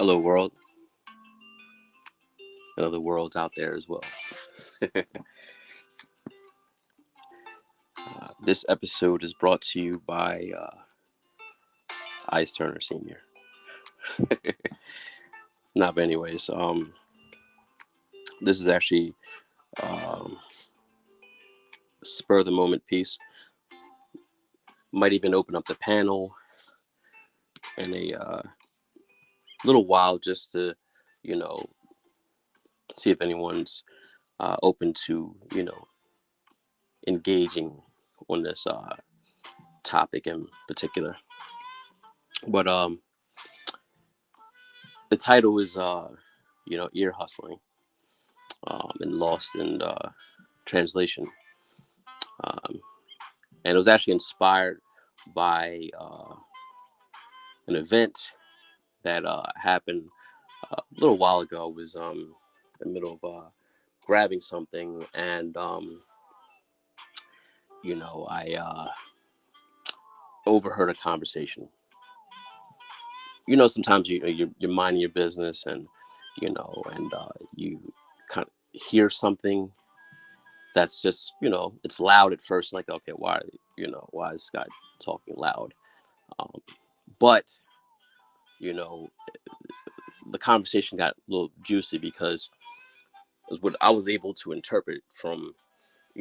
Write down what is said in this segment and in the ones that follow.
Hello, world, and other worlds out there as well. This episode is brought to you by Ice Turner Sr. Not, but anyways, this is actually um, spur of the moment piece. Might even open up the panel in a little while just to, you know, see if anyone's open to, engaging on this topic in particular. But the title is, ear hustling and lost in translation. Um, and it was actually inspired by an event that happened a little while ago. I was in the middle of grabbing something, and I overheard a conversation. Sometimes you're minding your business, and you kind of hear something that's just it's loud at first, like, okay, why is this guy talking loud? um, but you know the conversation got a little juicy because it was what I was able to interpret from a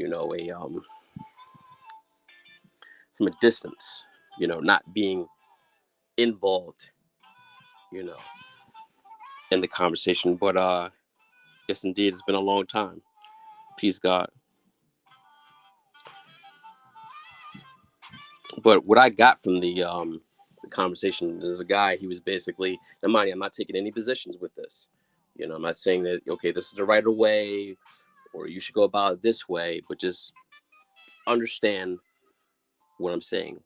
from a distance, not being involved, you know, in the conversation. But yes, indeed, it's been a long time. Peace, God. But what I got from the conversation is a guy. He was basically, and mind you, I'm not taking any positions with this. I'm not saying that okay, this is the right way or you should go about it this way, but just understand what I'm saying.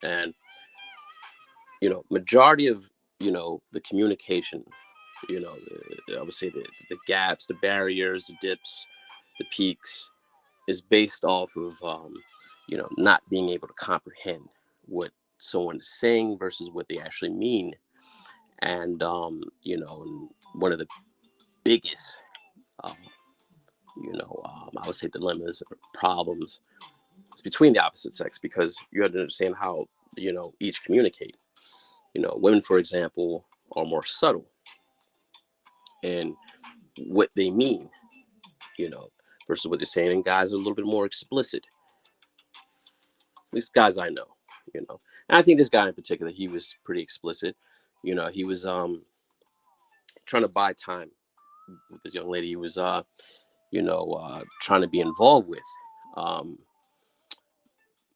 And majority of the communication, I would say the gaps, the barriers, the dips, the peaks is based off of not being able to comprehend what someone is saying versus what they actually mean. And and one of the biggest um, I would say dilemmas or problems is between the opposite sex, because you have to understand how each communicate. Women, for example, are more subtle in what they mean, you know, versus what they're saying, and guys are a little bit more explicit. At least guys I know, And I think this guy in particular, he was pretty explicit. He was trying to buy time with this young lady. He was trying to be involved with. Um,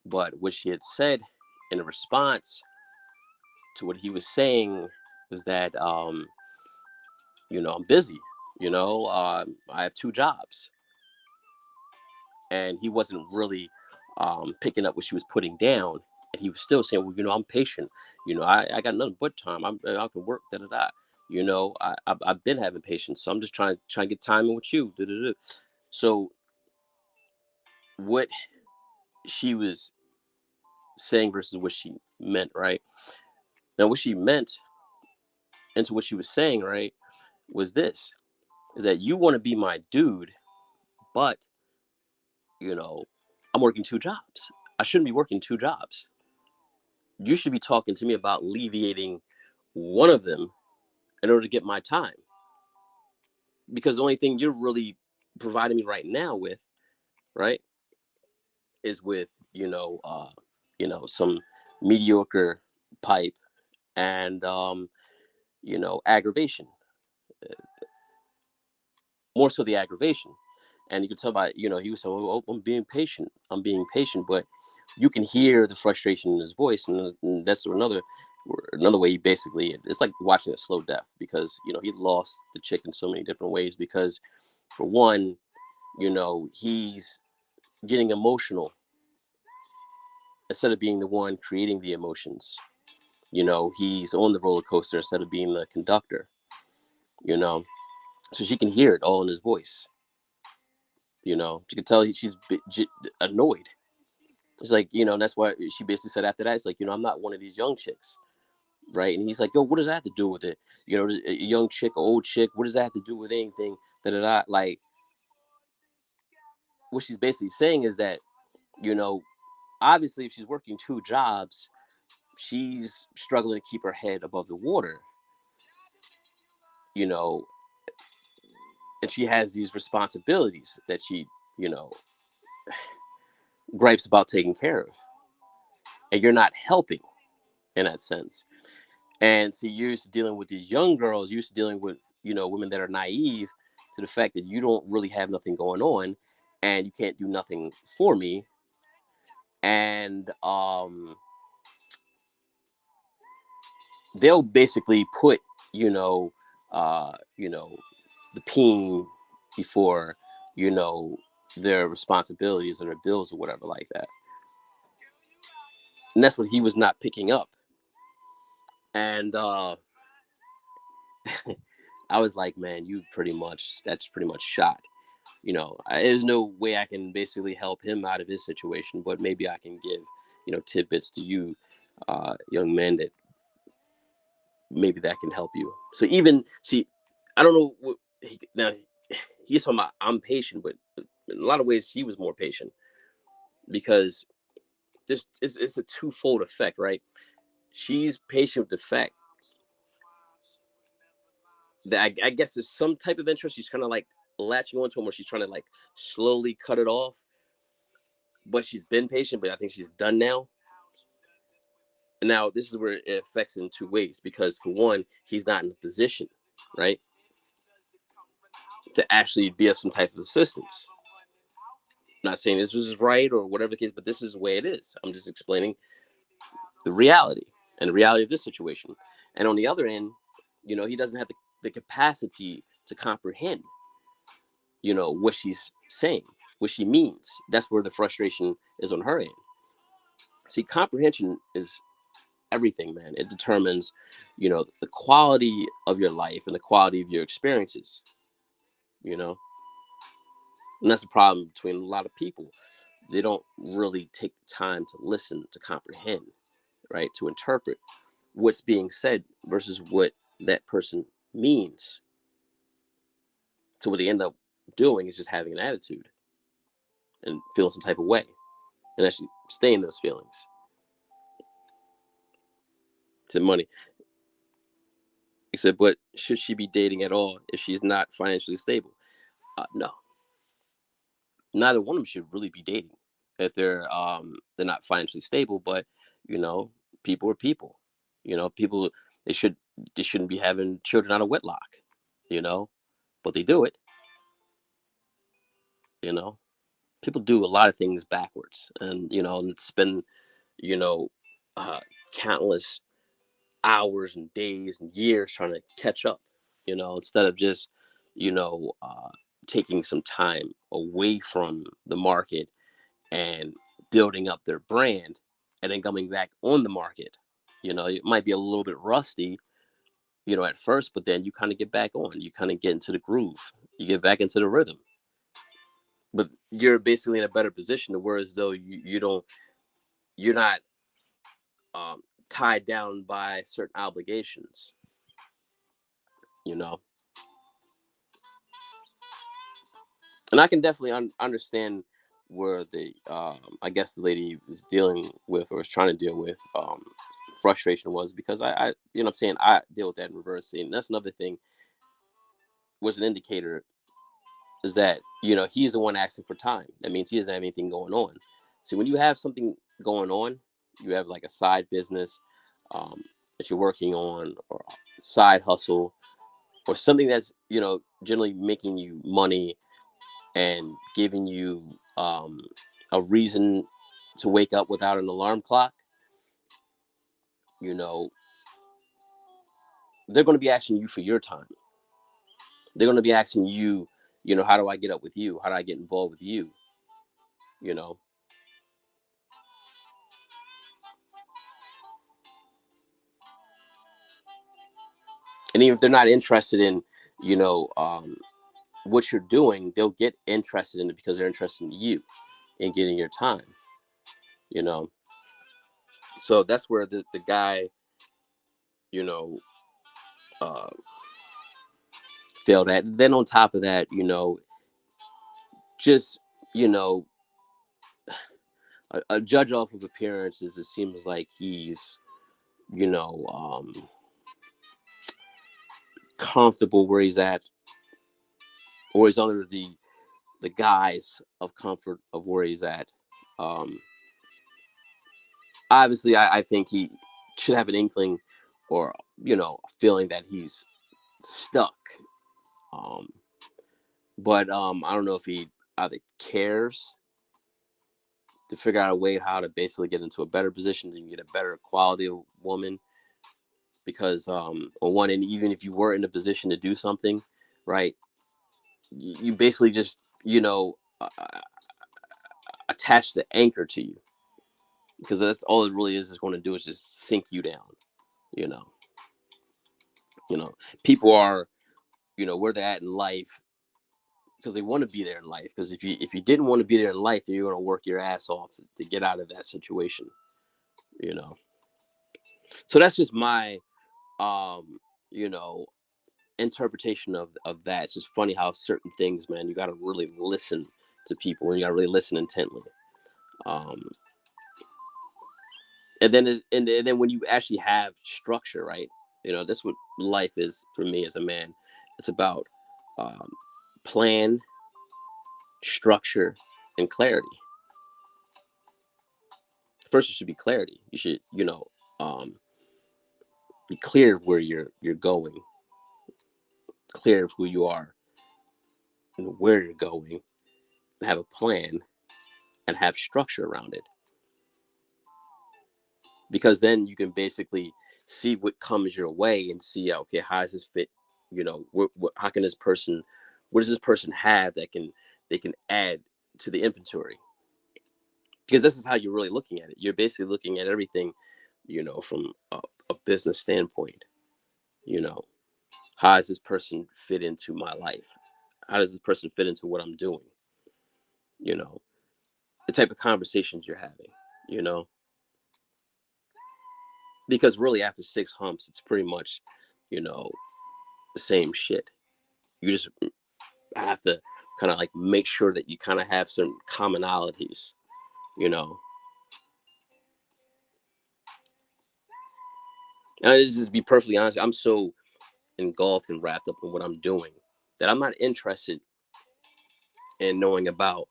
but what she had said in response to what he was saying was that I'm busy. I have two jobs, and he wasn't really picking up what she was putting down, and he was still saying, well, I'm patient. I got nothing but time. I can work. Da da da. I've been having patience, so I'm just trying to get time in with you. Da, da, da. So what she was saying versus what she meant, right? Now, what she meant into what she was saying, right, was this: is that you want to be my dude, but you know, I'm working two jobs. I shouldn't be working two jobs. You should be talking to me about alleviating one of them in order to get my time. Because the only thing you're really providing me right now with, right, is with, some mediocre pipe and, aggravation, more so the aggravation. And you can tell by, he was saying, oh, I'm being patient. I'm being patient. But you can hear the frustration in his voice. And that's another way he basically, it's like watching a slow death, because, he lost the chick in so many different ways. Because for one, he's getting emotional instead of being the one creating the emotions. He's on the roller coaster instead of being the conductor, you know, so she can hear it all in his voice. She can tell she's annoyed. It's like, and that's why she basically said after that, it's like, I'm not one of these young chicks. right? And he's like, yo, what does that have to do with it? You know, a young chick, old chick, what does that have to do with anything? Da da da. Like, what she's basically saying is that, you know, obviously if she's working two jobs, she's struggling to keep her head above the water, you know, and she has these responsibilities that she, you know, gripes about taking care of, and you're not helping in that sense. And so you're used to dealing with these young girls, you're used to dealing with, you know, women that are naive to the fact that you don't really have nothing going on and you can't do nothing for me. And they'll basically put, you know, you know, the peen before, you know, their responsibilities or their bills or whatever like that. And that's what he was not picking up. And I was like, man, you pretty much, that's pretty much shot. You know, there's no way I can basically help him out of his situation, but maybe I can give, you know, tidbits to you, young men, that maybe that can help you. So even see, I don't know what now he's talking about. I'm patient, but in a lot of ways he was more patient because this is it's a twofold effect, right? She's patient with the fact that I guess there's some type of interest. She's kind of like latching onto him, or she's trying to like slowly cut it off. But she's been patient, but I think she's done now. And now this is where it affects in two ways because for one, he's not in a position, right, to actually be of some type of assistance. I'm not saying this is right or whatever the case, but this is the way it is. I'm just explaining the reality and the reality of this situation. And on the other end, you know, he doesn't have the capacity to comprehend, you know, what she's saying, what she means. That's where the frustration is on her end. See, comprehension is everything, man. It determines, you know, the quality of your life and the quality of your experiences, you know. And that's the problem between a lot of people. They don't really take the time to listen, to comprehend, right? To interpret what's being said versus what that person means. So what they end up doing is just having an attitude and feeling some type of way and actually stay in those feelings. To money. He said, but should she be dating at all if she's not financially stable? No, neither one of them should really be dating if they're not financially stable. But you know, people are people. You know, people they should they shouldn't be having children out of wedlock. You know, but they do it. You know, people do a lot of things backwards, and you know, and it's been you know uh, countless hours and days and years trying to catch up. You know, instead of just you know taking some time away from the market and building up their brand and then coming back on the market. You know, it might be a little bit rusty, you know, at first, but then you kind of get back on. You kind of get into the groove. You get back into the rhythm. But you're basically in a better position to where as though you don't you're not um, tied down by certain obligations, you know. And I can definitely understand where the I guess the lady was dealing with or was trying to deal with frustration was because I you know what I'm saying I deal with that in reverse, and that's another thing was an indicator is that you know he's the one asking for time. That means he doesn't have anything going on. See, when you have something going on, you have like a side business that you're working on, or a side hustle, or something that's you know generally making you money and giving you a reason to wake up without an alarm clock, you know, they're going to be asking you for your time. They're going to be asking you, you know, how do I get up with you? How do I get involved with you? You know, and even if they're not interested in, you know, what you're doing, they'll get interested in it because they're interested in you and getting your time, you know. So that's where the guy you know, uh, failed at. Then on top of that, just, you know, a judge off of appearances, it seems like he's, you know, comfortable where he's at, or he's under the guise of comfort of where he's at. Um, Obviously, I think he should have an inkling, or, a feeling that he's stuck. Um, but I don't know if he either cares to figure out a way how to basically get into a better position and get a better quality of woman. Because on one end, even if you were in a position to do something, right, you basically just, attach the anchor to you, because that's all it really is going to do, is just sink you down. You know, you know, people are, where they're at in life because they want to be there in life. Because if you didn't want to be there in life, then you're going to work your ass off to get out of that situation. You know, so that's just my um, you know, interpretation of that. It's just funny how certain things, man, you got to really listen to people, and you got to really listen intently. Um, and then when you actually have structure, right? That's what life is for me as a man. It's about um, plan, structure, and clarity. First, it should be clarity. You should, um, be clear of where you're going, clear of who you are and where you're going, and have a plan and have structure around it. Because then you can basically see what comes your way and see, okay, how does this fit? How can this person, what does this person have that they can add to the inventory? Because this is how you're really looking at it. You're basically looking at everything, from a business standpoint. You know, how does this person fit into my life? How does this person fit into what I'm doing? You know, the type of conversations you're having. You know, because really after six humps, it's pretty much, you know, the same shit. You just have to kind of like make sure that you kind of have some commonalities, you know. And just to be perfectly honest, I'm so engulfed and wrapped up in what I'm doing that I'm not interested in knowing about,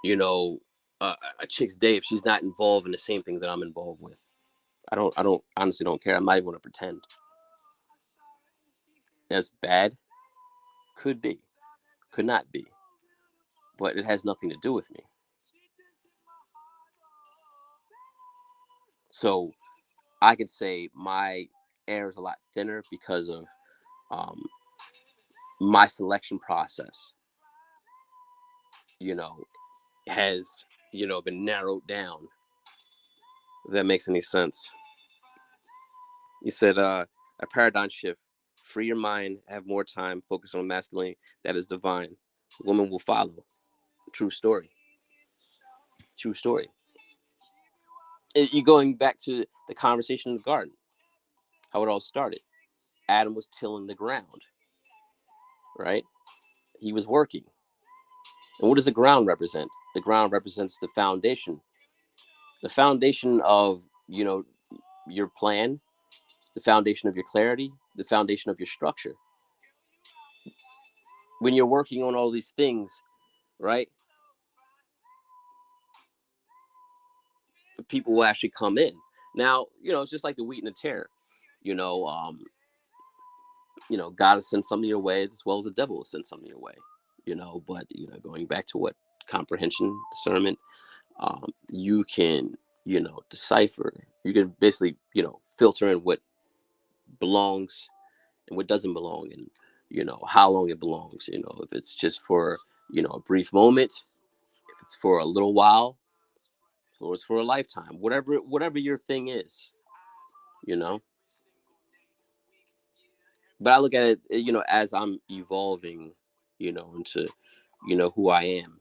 you know, a chick's day if she's not involved in the same things that I'm involved with. I don't honestly don't care. I'm not even going to pretend. That's bad. Could be, could not be, but it has nothing to do with me. So I could say my air is a lot thinner because of um, my selection process, you know, has, been narrowed down. If that makes any sense. You said a paradigm shift. Free your mind, have more time, focus on masculinity that is divine. The woman will follow. True story. True story. You going back to the conversation in the garden, how it all started. Adam was tilling the ground, right? He was working. And what does the ground represent? The ground represents the foundation of, your plan, the foundation of your clarity, the foundation of your structure. When you're working on all these things, right, people will actually come in. Now, it's just like the wheat and the tear. You know, um, God will send something your way as well as the devil will send something your way. But going back to what comprehension, discernment, you can, decipher. You can basically, filter in what belongs and what doesn't belong, and how long it belongs. If it's just for a brief moment, if it's for a little while, or it's for a lifetime, whatever your thing is, you know. But I look at it, as I'm evolving, into who I am.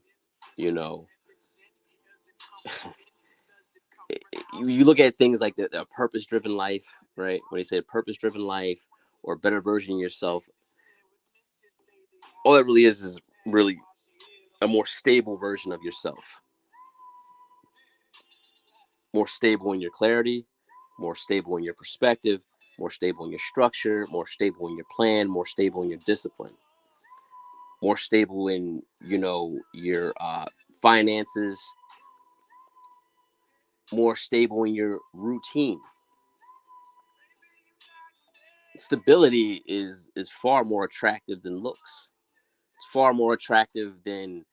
you know you look at things like the purpose-driven life, right? When they say a purpose-driven life or a better version of yourself, all it really is really a more stable version of yourself, more stable in your clarity, more stable in your perspective, more stable in your structure, more stable in your plan, more stable in your discipline, more stable in your finances, more stable in your routine. Stability is far more attractive than looks. It's far more attractive than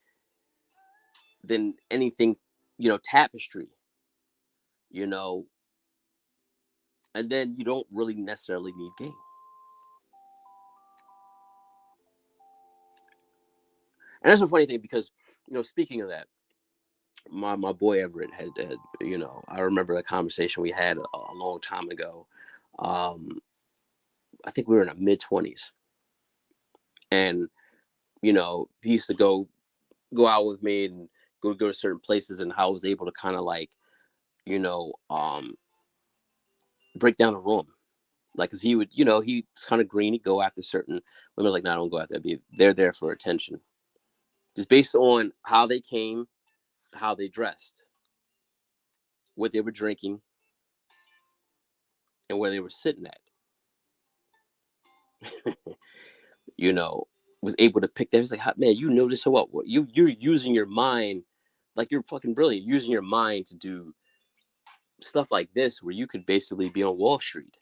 anything, tapestry, you know, and then you don't really necessarily need game. And that's a funny thing because, speaking of that, my boy Everett had I remember a conversation we had a long time ago. Um, I think we were in our mid 20s, and he used to go out with me and go to certain places, and how I was able to kind of like you know um break down a room. Like, cause he would, he's kind of green. He'd go after certain women. Like, no, I don't go after that. They're there for attention, just based on how they came, how they dressed, what they were drinking, and where they were sitting at. you know, was able to pick that. He's like, man, you know this so well. You're using your mind, like you're fucking brilliant. Using your mind to do stuff like this, where you could basically be on Wall Street.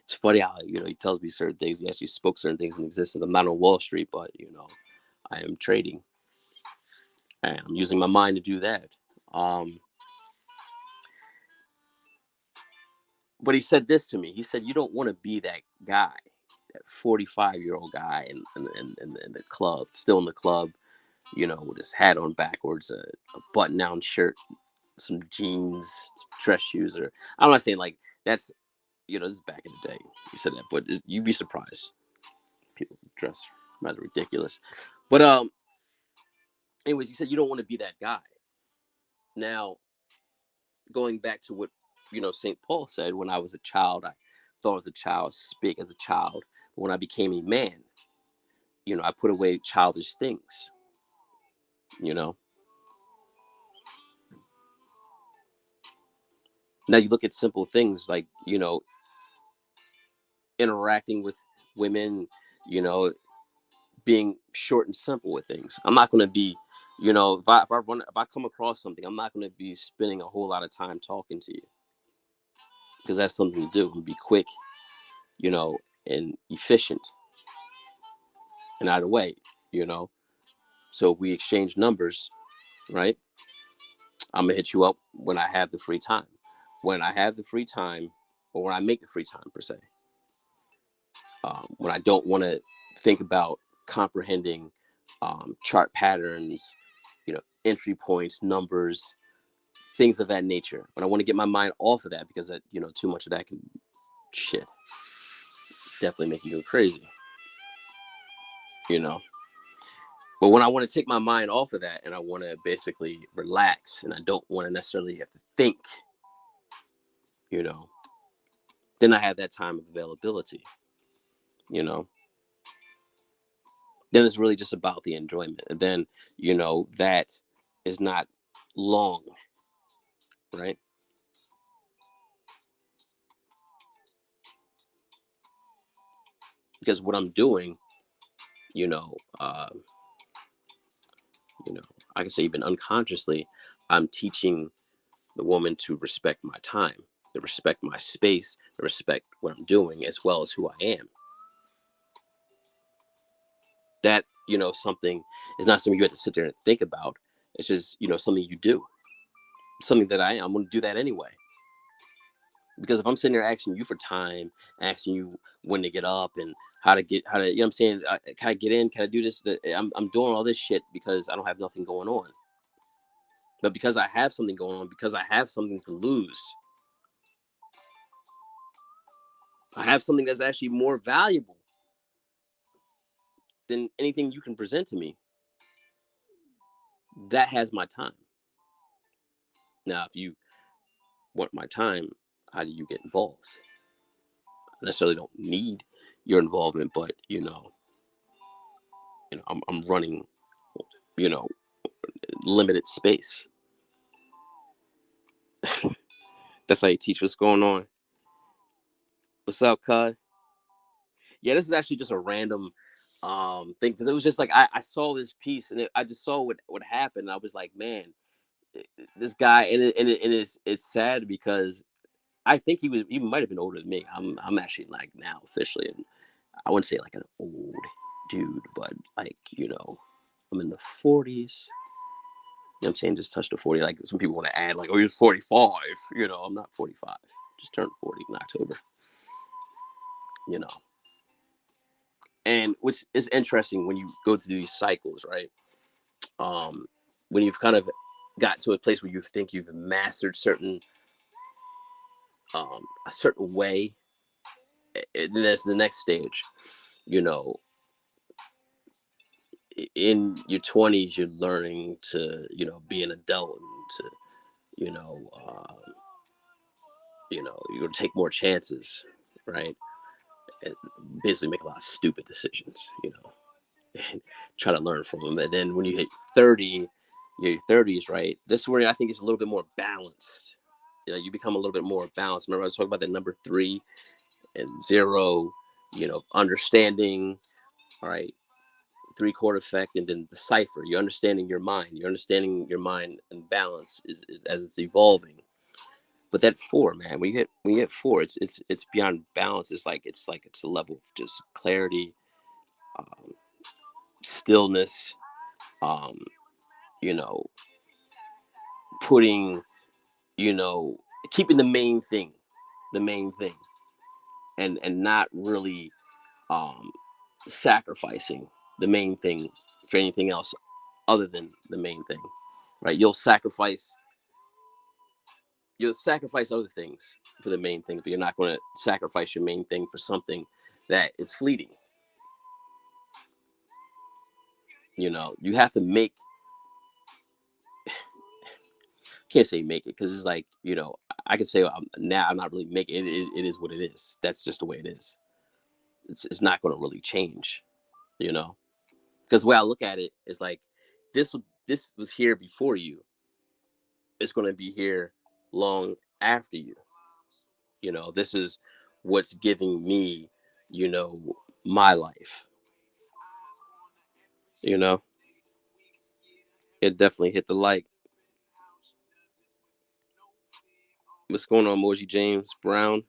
It's funny how he tells me certain things. He actually spoke certain things in existence. I'm not on Wall Street, but I am trading, and I'm using my mind to do that. Um, but he said this to me. He said, "You don't want to be that guy, that 45-year-old guy in the club, still in the club, with his hat on backwards, a button-down shirt, some jeans, some dress shoes, or I'm not saying like that's this is back in the day. He said that, but you'd be surprised. People dress rather ridiculous. But anyways, he said you don't want to be that guy. Now, going back to what St. Paul said, when I was a child, I thought as a child, speak as a child. But when I became a man, I put away childish things. You know. Now you look at simple things like interacting with women, you know, being short and simple with things. I'm not going to be, if I come across something, I'm not going to be spending a whole lot of time talking to you because that's something to do. And be quick, you know, and efficient and out of the way, you know. So if we exchange numbers, right? I'm gonna hit you up when I have the free time. When I have the free time, or when I make the free time per se. When I don't want to think about comprehending chart patterns, entry points, numbers, things of that nature. When I want to get my mind off of that because that, too much of that can shit definitely make you go crazy, you know. But when I want to take my mind off of that and I want to basically relax and I don't want to necessarily have to think, you know, then I have that time of availability, you know. Then it's really just about the enjoyment. And then, that is not long, right? Because what I'm doing, you know, uh, you know, I can say even unconsciously, I'm teaching the woman to respect my time, to respect my space, to respect what I'm doing, as well as who I am. That, something is not something you have to sit there and think about. It's just, something you do. Something that I'm going to do that anyway. Because if I'm sitting there asking you for time, asking you when to get up and how to, I'm saying, can I get in? Can I do this? I'm doing all this shit because I don't have nothing going on. But because I have something going on, because I have something to lose, I have something that's actually more valuable than anything you can present to me. That has my time. Now, if you want my time, how do you get involved? I necessarily don't need your involvement, but I'm running, you know, limited space. That's how you teach. What's going on? What's up, cuz? Yeah, this is actually just a random thing because it was just like I saw this piece and I just saw what happened. And I was like, man, this guy, and it's sad because I think he might have been older than me. I'm actually like now officially, and I wouldn't say like an old dude, but like I'm in the 40s. You know what I'm saying? Just touched the 40. Like some people want to add like, oh, you're 45. I'm not 45. Just turned 40 in October. You know, and which is interesting when you go through these cycles, right? um when you've kind of got to a place where you think you've mastered a certain way, and then there's the next stage. you know in your 20s you're learning to be an adult, and to you know you're gonna take more chances, right? And basically make a lot of stupid decisions, and try to learn from them. And then when you hit 30, your 30s, right? This is where I think it's a little bit more balanced. You become a little bit more balanced. Remember, I was talking about the number 3 and 0. Understanding, all right, three-chord effect, and then decipher. You're understanding your mind. You're understanding your mind and balance is as it's evolving. But that 4, man, when you hit 4, it's beyond balance. It's a level of just clarity, um, stillness, um, you know, putting, you know, keeping the main thing, and not really um, sacrificing the main thing for anything else other than the main thing, right? You'll sacrifice other things for the main thing, but you're not going to sacrifice your main thing for something that is fleeting. You have to make, can't say make it, because it's like, I could say now I'm not really making it. It is what it is. That's just the way it is. It's not going to really change, you know because the way I look at it is like, this was here before you. It's going to be here long after you. This is what's giving me, you know my life. you know it definitely hit the like. What's going on, Moji James Brown?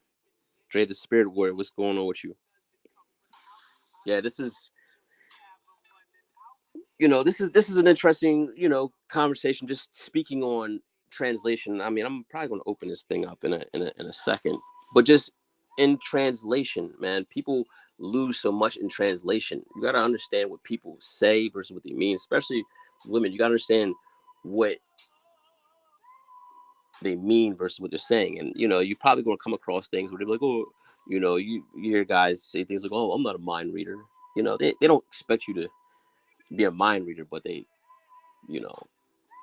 Dre the Spirit Warrior, what's going on with you? Yeah, this is an interesting, conversation, just speaking on translation. I mean, I'm probably going to open this thing up in a second, but just in translation, man, people lose so much in translation. You got to understand what people say versus what they mean, especially women. You got to understand what they mean versus what they're saying. And you're probably going to come across things where they're like, oh, you hear guys say things like, oh, I'm not a mind reader. They don't expect you to be a mind reader, but they you know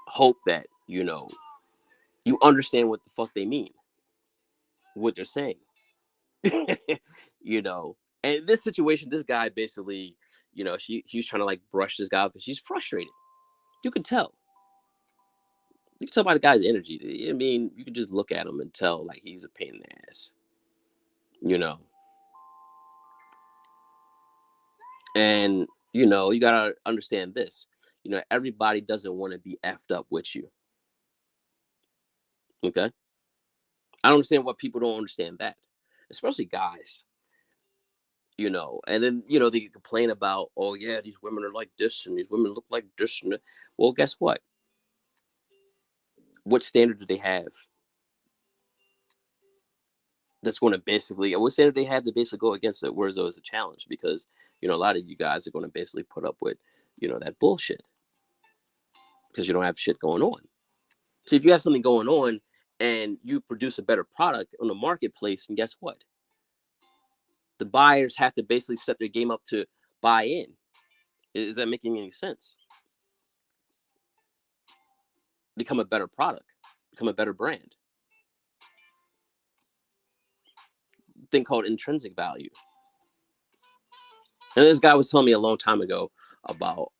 hope that you understand what the fuck they mean, what they're saying. you know and this situation, this guy basically, he was trying to like brush this guy because she's frustrated. You can tell. You can tell by the guy's energy. I mean, you can just look at him and tell like he's a pain in the ass. you know and you gotta understand this. Everybody doesn't want to be effed up with you. Okay. I don't understand why people don't understand that, especially guys. And then they complain about, oh yeah, these women are like this and these women look like this and that. Well, guess what standard do they have that's going to basically, what standard they have to basically go against it, whereas though is a challenge? Because a lot of you guys are going to basically put up with that bullshit because you don't have shit going on. So if you have something going on and you produce a better product on the marketplace, and guess what, the buyers have to basically set their game up to buy in. Is that making any sense? Become a better product, become a better brand. Thing called intrinsic value. And this guy was telling me a long time ago about,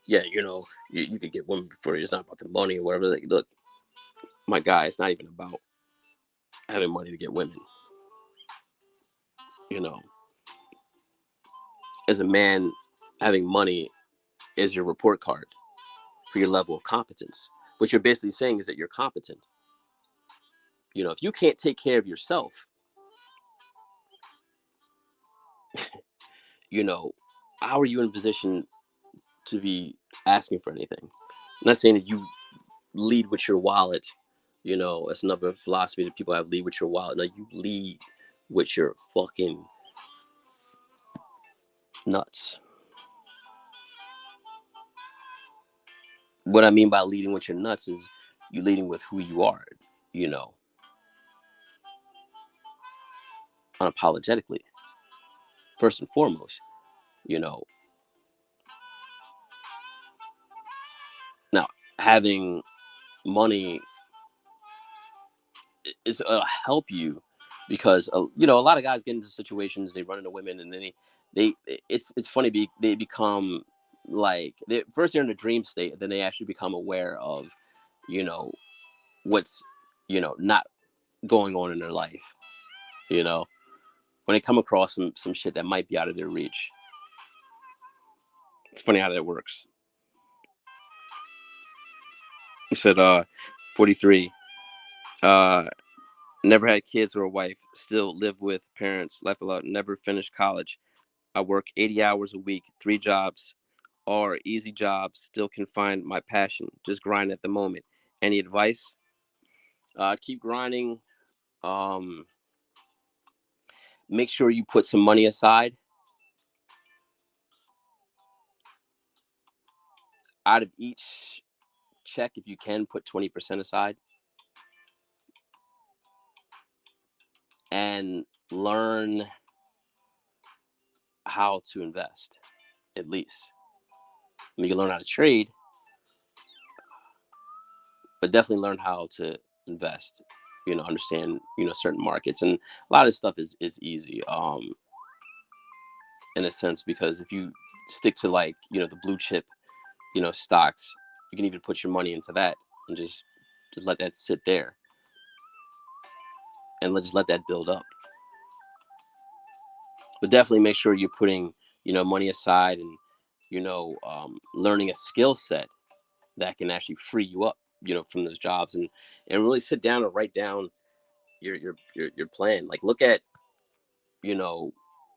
yeah, you could get women for it's not about the money or whatever. Like, look, my guy, it's not even about having money to get women. You know, as a man, having money is your report card for your level of competence. What you're basically saying is that you're competent. If you can't take care of yourself, you know, how are you in a position to be asking for anything? I'm not saying that you lead with your wallet. That's another philosophy that people have: lead with your wallet. No, you lead with your fucking nuts. What I mean by leading with your nuts is you leading with who you are, you know, unapologetically, first and foremost, you know. Now, having money is help you because a lot of guys get into situations, they run into women, and then it's funny, they become like first they're in a dream state, then they actually become aware of you know what's not going on in their life. you know when they come across some shit that might be out of their reach. It's funny how that works. He said 43, uh never had kids or a wife, still live with parents, life a lot, never finished college. I work 80 hours a week, 3 jobs, or easy jobs, still can find my passion, just grind at the moment. Any advice? Keep grinding. Um, Make sure you put some money aside. Out of each check, if you can, put 20% aside and learn how to invest, at least. I mean, you can learn how to trade, but definitely learn how to invest. Understand, certain markets. And a lot of stuff is easy. In a sense, because if you stick to, like, the blue chip stocks, you can even put your money into that and just let that sit there and just let that build up. But definitely make sure you're putting money aside, and learning a skill set that can actually free you up from those jobs, and really sit down and write down your plan. Like, you know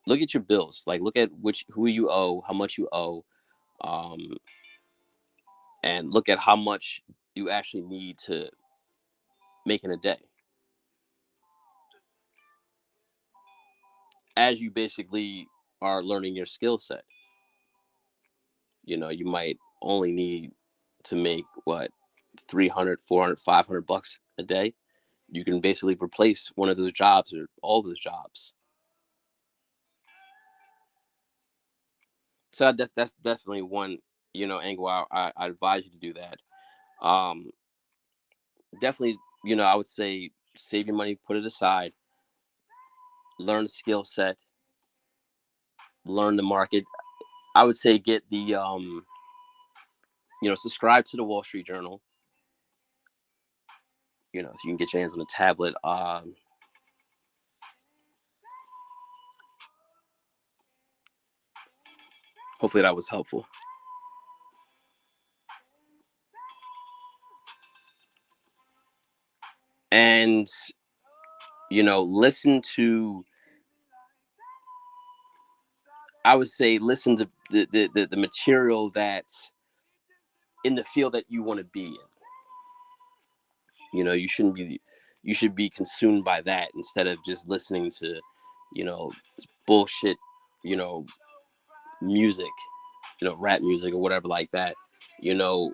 look at your bills, like look at who you owe, how much you owe, um and look at how much you actually need to make in a day, as you basically are learning your skill set. You might only need to make what, 300, 400, 500 bucks a day. You can basically replace one of those jobs or all those jobs. So that's definitely one angle. I advise you to do that. um Definitely, I would say save your money, put it aside, learn a skill set, learn the market. I would say get the subscribe to the Wall Street Journal. If you can get your hands on a tablet. Hopefully that was helpful. And listen to, I would say, listen to the material that's in the field that you want to be in. You should be consumed by that instead of just listening to you know bullshit, you know music, rap music or whatever like that. you know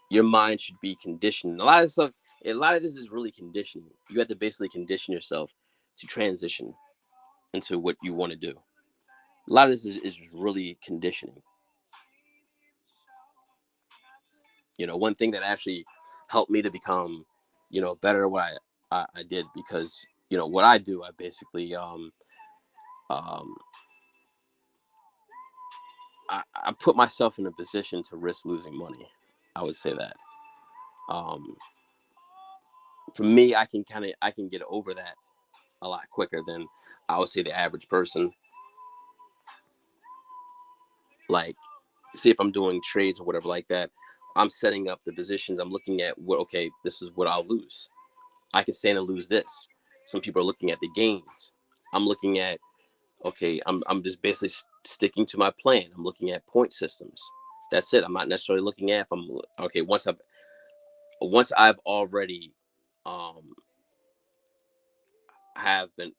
your mind should be conditioned. A lot of this is really conditioning. You have to basically condition yourself to transition into what you want to do. A lot of this is really conditioning. One thing that actually helped me to become, better at what I did, because what I do, I basically um I put myself in a position to risk losing money. I would say that. Um, for me, I can get over that a lot quicker than I would say the average person. Like, see, if I'm doing trades or whatever like that, I'm setting up the positions. I'm looking at what, okay, this is what I'll lose. I can stand to lose this. Some people are looking at the gains. I'm looking at, okay, I'm just basically sticking to my plan. I'm looking at point systems. That's it. I'm not necessarily looking at if I'm okay. Once I've already um have been,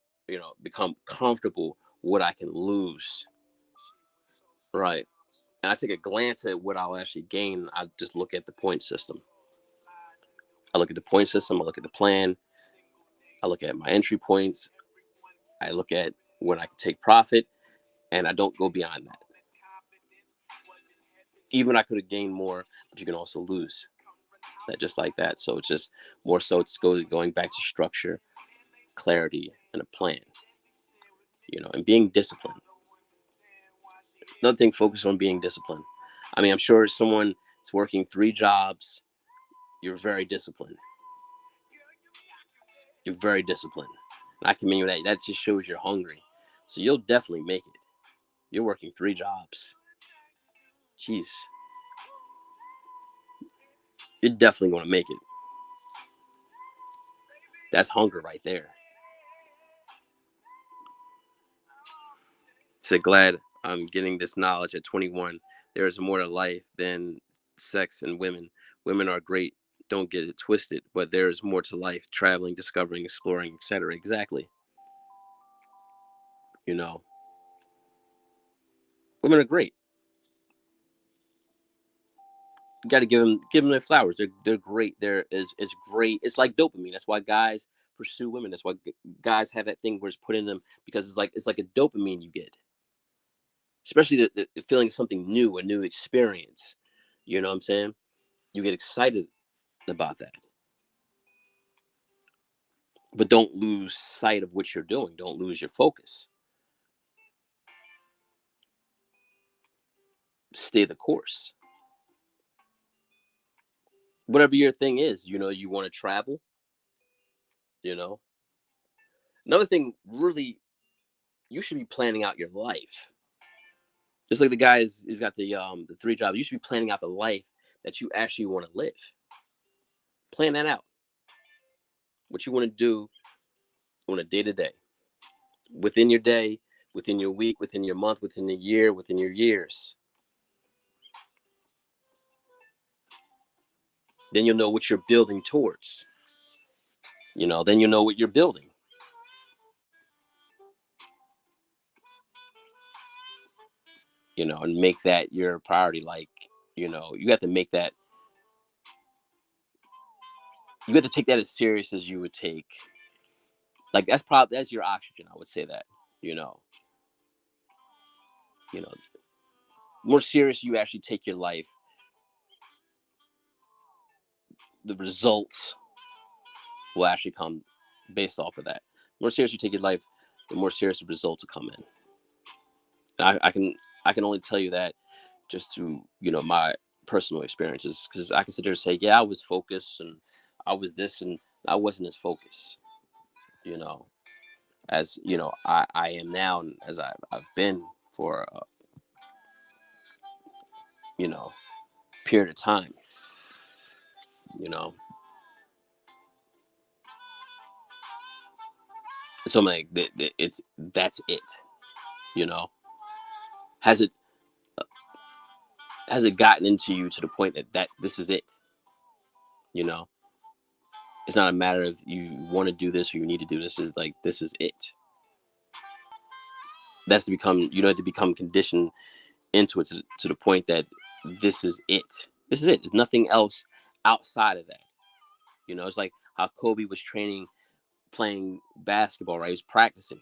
become comfortable what I can lose, right? And I take a glance at what I'll actually gain. I just look at the point system. I look at the point system. I look at the plan. I look at my entry points. I look at when I can take profit, and I don't go beyond that. Even I could have gained more, but you can also lose that just like that. So it's just more so it's going back to structure, clarity, and a plan. And being disciplined. Another thing, focus on being disciplined. I mean, I'm sure someone is working 3 jobs. You're very disciplined. You're very disciplined. And I commend you that. That just shows you're hungry. So you'll definitely make it. You're working 3 jobs. Jeez, you're definitely going to make it. That's hunger right there. So glad I'm getting this knowledge at 21. There is more to life than sex and women. Women are great. Don't get it twisted, but there is more to life: traveling, discovering, exploring, etc. Exactly. You know, women are great. You got to give them their flowers. They're great. It's great. It's like dopamine. That's why guys pursue women. That's why guys have that thing where it's put in them, because it's like a dopamine you get, especially the feeling of something new, a new experience. You know what I'm saying? You get excited about that, but don't lose sight of what you're doing. Don't lose your focus. Stay the course. Whatever your thing is, you want to travel. You know, another thing, really, you should be planning out your life. Just like the guy is got the 3 jobs. You should be planning out the life that you actually want to live. Plan that out. What you want to do on a day to day, within your day, within your week, within your month, within the year, within your years. Then you'll know what you're building towards. Then you know what you're building. And make that your priority. Like, you have to make that. You have to take that as serious as you would take. Like, that's your oxygen. I would say that. You know, you know, more serious you actually take your life, the results will actually come based off of that. The more serious you take your life, the more serious the results will come in. And I can only tell you that just through my personal experiences, because I can sit there and say, yeah, I was focused and I was this and I wasn't as focused, you know, as I am now, and as I've been for a you know period of time. You know, so I'm like, it's that's it. You know, has it has it gotten into you to the point that this is it? You know, it's not a matter of you want to do this or you need to do this. Is like, this is it. That's to become have to become conditioned into it to the point that this is it. This is it. There's nothing else outside of that. It's like how Kobe was training, playing basketball, right? He was practicing.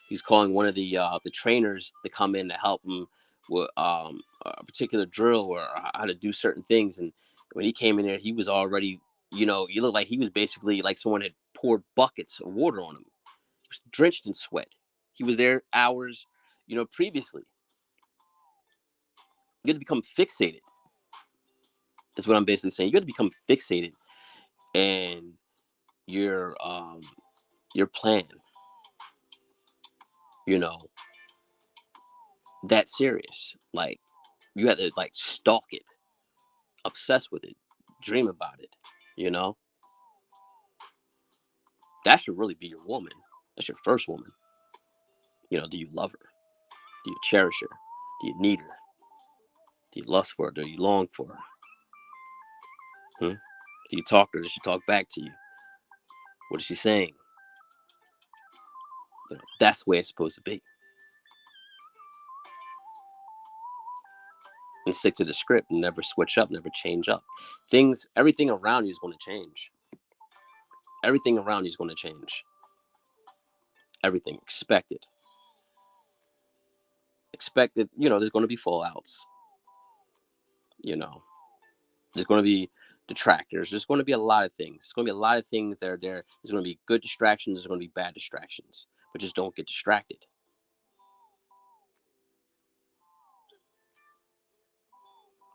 He's calling one of the trainers to come in to help him with a particular drill or how to do certain things, and When he came in there, he was already, you looked like he was basically like someone had poured buckets of water on him. He was drenched in sweat. He was there hours, previously. You got to become fixated. That's what I'm basically saying. You got to become fixated, and your plan, you know, that serious. Like you have to like stalk it, obsess with it, dream about it. You know, that should really be your woman. That's your first woman. Do you love her? Do you cherish her? Do you need her? Do you lust for her? Do you long for her? Hmm? Do you talk to her? Does she talk back to you? What is she saying? That's the way it's supposed to be. And stick to the script and never switch up, never change up. Everything around you is going to change. Everything around you is going to change. Everything. Expect it. Expect that, there's going to be fallouts. You know, there's going to be detractors. There's going to be a lot of things. There's going to be a lot of things that are there. There's going to be good distractions. There's going to be bad distractions. But just don't get distracted.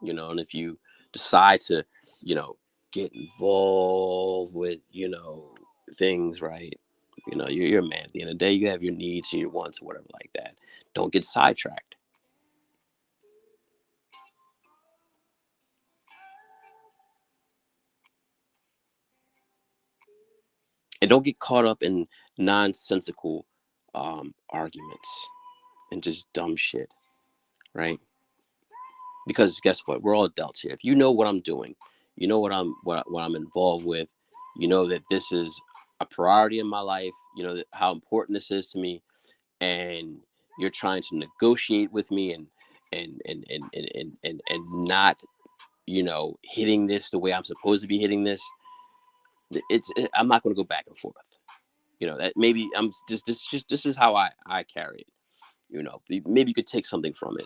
And if you decide to, get involved with, things, right? You're a man. At the end of the day, you have your needs and your wants or whatever like that. Don't get sidetracked. And don't get caught up in nonsensical arguments and just dumb shit, right? Because guess what? We're all adults here. If you know what I'm doing, you know what I'm involved with, you know that this is a priority in my life, how important this is to me, and you're trying to negotiate with me and not, hitting this the way I'm supposed to be hitting this. I'm not going to go back and forth. That maybe I'm just this is how I carry it. Maybe you could take something from it.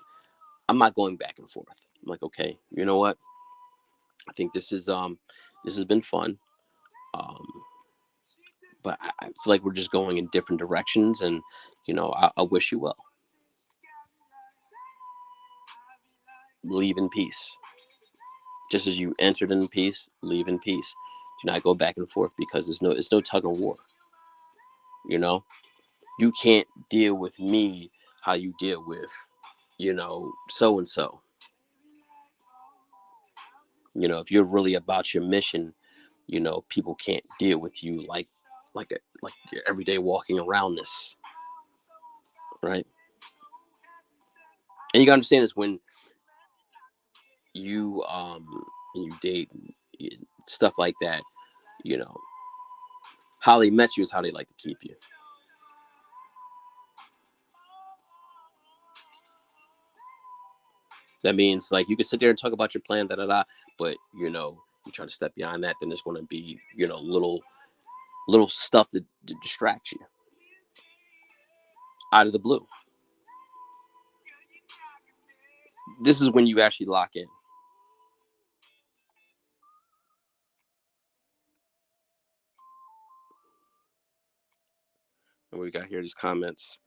I'm not going back and forth. I'm like, okay, you know what? I think this has been fun. Um, but I feel like we're just going in different directions, and I wish you well. Leave in peace. Just as you entered in peace, leave in peace. Do not go back and forth because it's no tug of war. You know, you can't deal with me how you deal with, so and so. If you're really about your mission, people can't deal with you like your everyday walking around this, right? And you gotta understand this you when you date stuff like that, you know, how they met you is how they like to keep you. That means like you can sit there and talk about your plan, da da da, but you try to step behind that, then there's going to be little stuff to distract you out of the blue. This is when you actually lock in. And we got here these comments.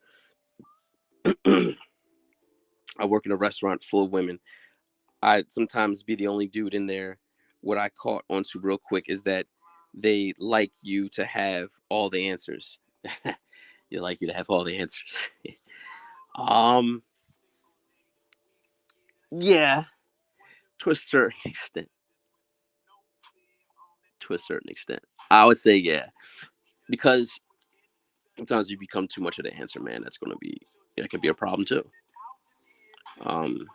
I work in a restaurant full of women. I'd sometimes be the only dude in there. What I caught onto real quick is that they like you to have all the answers. They like you to have all the answers. um, yeah, to a certain extent. To a certain extent, I would say yeah, because sometimes you become too much of the answer man. That's gonna be that could be a problem too. Um,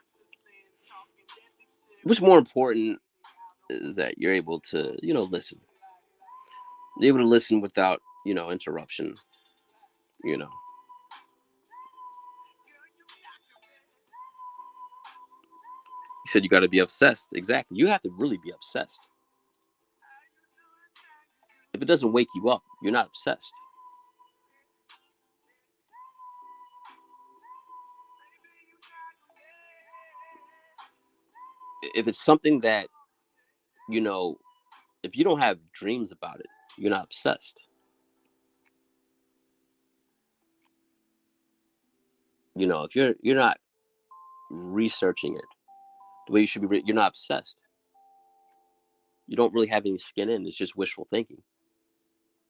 what's more important is that you're able to listen. You're able to listen without interruption. You know, you said you got to be obsessed. Exactly, you have to really be obsessed. If it doesn't wake you up, you're not obsessed. If it's something that you know, if you don't have dreams about it, you're not obsessed. You know, if you're not researching it the way you should be, you're not obsessed. You don't really have any skin in. It's just wishful thinking.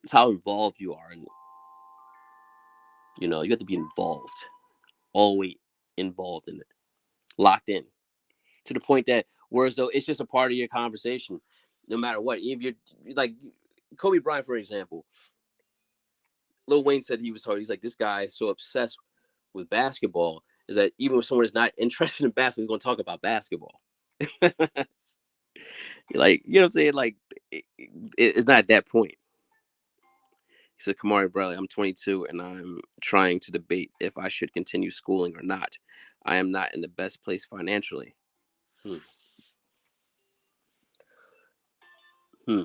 It's how involved you are, and you have to be involved, always involved in it, locked in, to the point that whereas though it's just a part of your conversation, no matter what. If you're like Kobe Bryant, for example, Lil Wayne said he was hard. He's like, this guy is so obsessed with basketball is that even if someone is not interested in basketball, he's going to talk about basketball. Like, you know what I'm saying? Like, it's not at that point. He said, Kamari Bradley, I'm 22 and I'm trying to debate if I should continue schooling or not. I am not in the best place financially. Hmm. Hmm.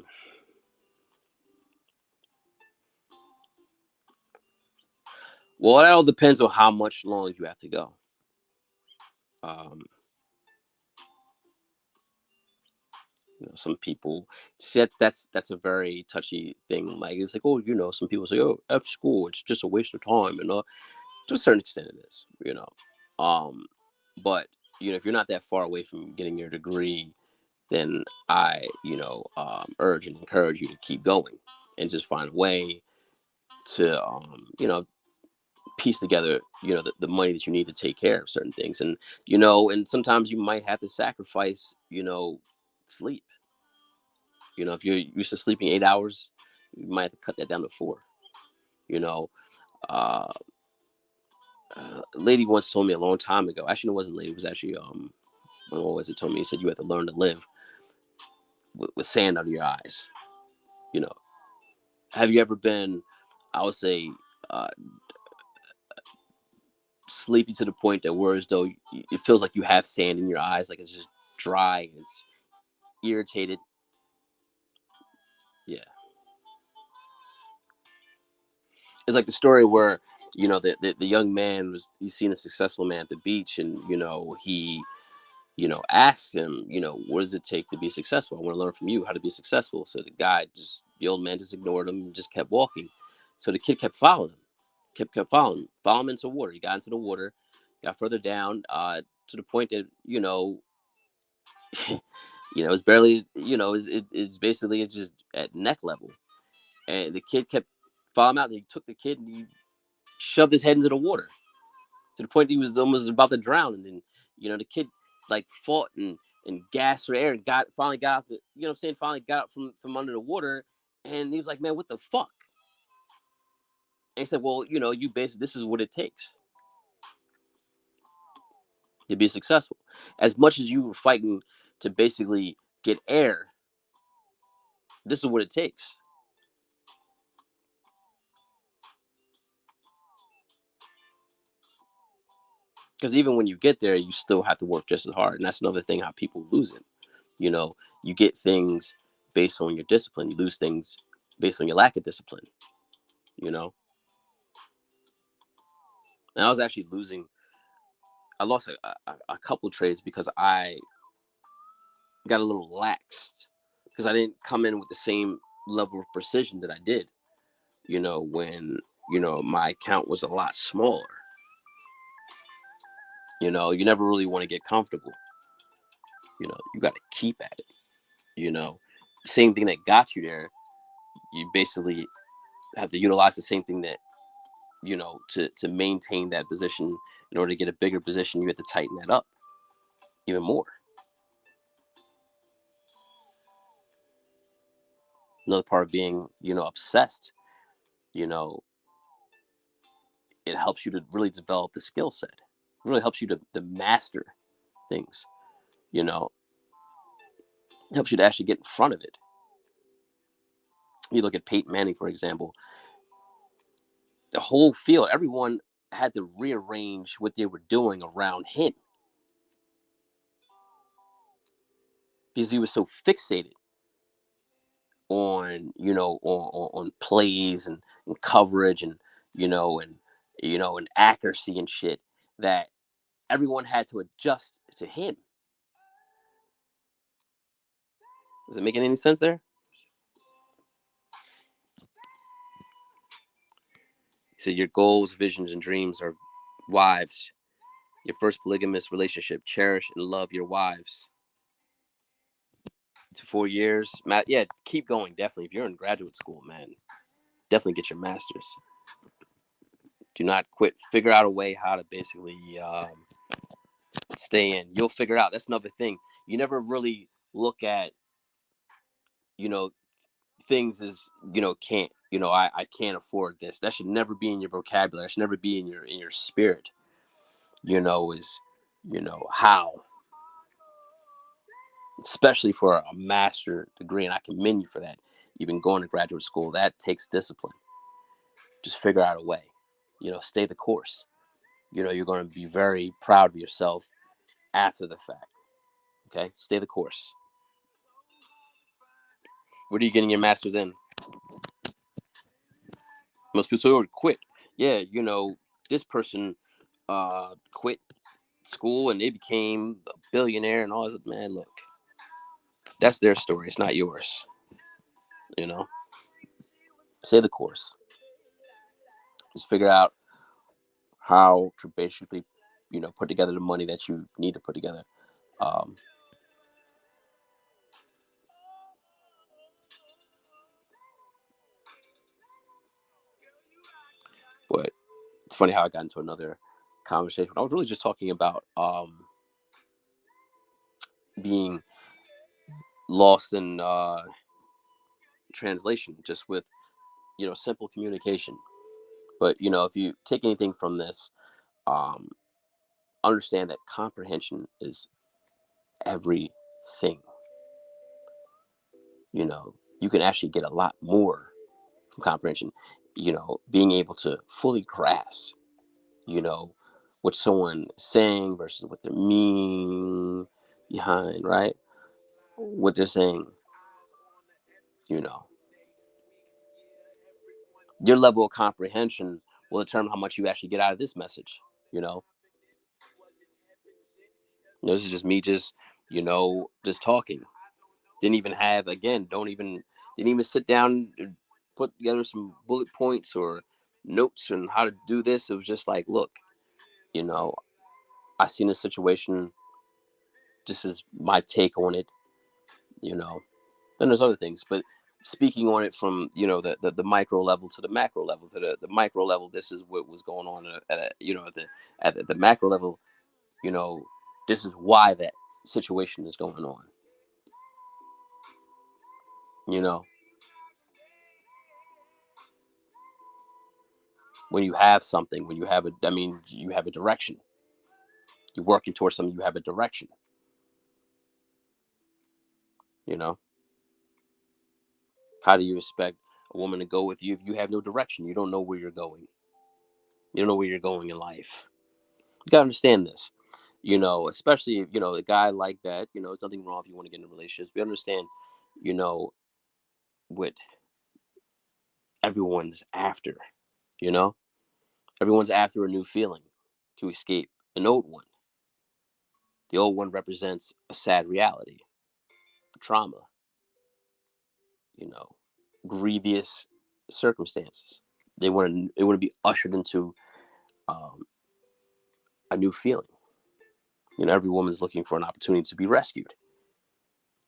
Well, it all depends on how much longer you have to go. Um, some people said that's a very touchy thing. Like, it's like, oh, some people say, oh, F school, it's just a waste of time, and to a certain extent, it is. Um, but if you're not that far away from getting your degree, then I, urge and encourage you to keep going and just find a way to, piece together, the money that you need to take care of certain things. And sometimes you might have to sacrifice, sleep. If you're used to sleeping 8 hours, you might have to cut that down to 4. You know, uh, a lady once told me a long time ago. Actually, no, it wasn't a lady. It was actually what was it? Told me, he said you have to learn to live with sand under your eyes. You know, have you ever been, I would say, uh, sleepy to the point that whereas though it feels like you have sand in your eyes, like it's just dry, it's irritated. Yeah, it's like the story where the young man was he's seen a successful man at the beach, and he asked him, what does it take to be successful? I want to learn from you how to be successful. So the old man just ignored him and just kept walking. So the kid kept following him, kept following him, follow him into water. He got into the water, got further down, to the point that, it's barely, it's basically, it's just at neck level. And the kid kept following him out. And he took the kid and he shoved his head into the water to the point he was almost about to drown. And then, the kid like fought and gasped for air and finally got out finally got out from under the water. And he was like, man, what the fuck? And he said, well, you basically, this is what it takes to be successful. As much as you were fighting to basically get air, this is what it takes. Because even when you get there, you still have to work just as hard. And that's another thing how people lose it. You know, you get things based on your discipline. You lose things based on your lack of discipline. You know, and I was actually losing. I lost a couple trades because I got a little laxed because I didn't come in with the same level of precision that I did. When my account was a lot smaller. You never really want to get comfortable. You got to keep at it. Same thing that got you there. You basically have to utilize the same thing that to maintain that position. In order to get a bigger position, you have to tighten that up even more. Another part of being obsessed, you know it helps you to really develop the skill set. It really helps you to master things. you know it helps you to actually get in front of it. You look at Peyton Manning, for example. The whole field, everyone had to rearrange what they were doing around him because he was so fixated on on plays and coverage and and accuracy and shit, that everyone had to adjust to him. Is it making any sense there? So your goals, visions, and dreams are wives. Your first polygamous relationship. Cherish and love your wives. To 4 years. Yeah, keep going. Definitely. If you're in graduate school, man, definitely get your master's. Do not quit. Figure out a way how to basically stay in. You'll figure out. That's another thing. You never really look at, you know, things as, can't, I can't afford this. That should never be in your vocabulary. That should never be in your spirit. Is, how, especially for a master degree, and I commend you for that. Even going to graduate school, that takes discipline. Just figure out a way. Stay the course. You're going to be very proud of yourself after the fact. Okay, stay the course. What are you getting your master's in? Most people would quit. Yeah, this person quit school and they became a billionaire and all this. Man, look, that's their story. It's not yours. You know, stay the course. Just figure out how to basically, put together the money that you need to put together. Um, but it's funny how I got into another conversation. I was really just talking about being lost in translation, just with simple communication. But if you take anything from this, um, understand that comprehension is everything. You can actually get a lot more from comprehension. Being able to fully grasp, you know, what someone is saying versus what they're meaning behind, right? What they're saying, you know, your level of comprehension will determine how much you actually get out of this message. You know, this is just me, just talking. Didn't even have, again, didn't even sit down and put together some bullet points or notes on how to do this. It was just like, look, you know, I seen a situation. This is my take on it. You know, then there's other things, but speaking on it from the micro level to the macro level to the micro level, this is what was going on at the macro level. You know, this is why that situation is going on. You know, when you have something, when you have a, I mean, you have a direction. You're working towards something. You have a direction. You know, how do you expect a woman to go with you if you have no direction? You don't know where you're going. You don't know where you're going in life. You gotta understand this. Especially if a guy like that. There's nothing wrong if you want to get into relationships. We understand, you know, what everyone's after. You know, everyone's after a new feeling to escape an old one. The old one represents a sad reality, trauma, you know, grievous circumstances. They want to be ushered into um, a new feeling. Every woman's looking for an opportunity to be rescued,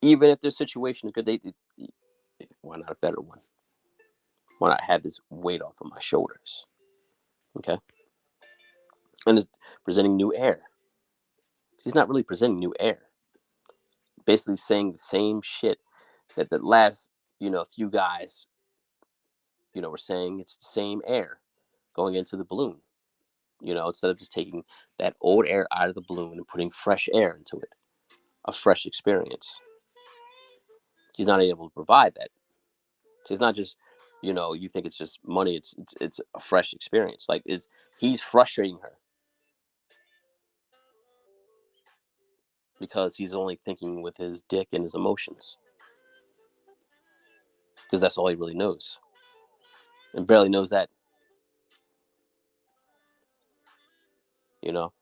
even if their situation could why not a better one? Why not have this weight off of my shoulders? Okay, and it's presenting new air. He's not really presenting new air. Basically saying the same shit that the last few guys were saying. It's the same air going into the balloon. Instead of just taking that old air out of the balloon and putting fresh air into it, a fresh experience. He's not able to provide that. So it's not just, you think it's just money. It's a fresh experience. Like, is he's frustrating her because he's only thinking with his dick and his emotions, because that's all he really knows, and barely knows that. You know,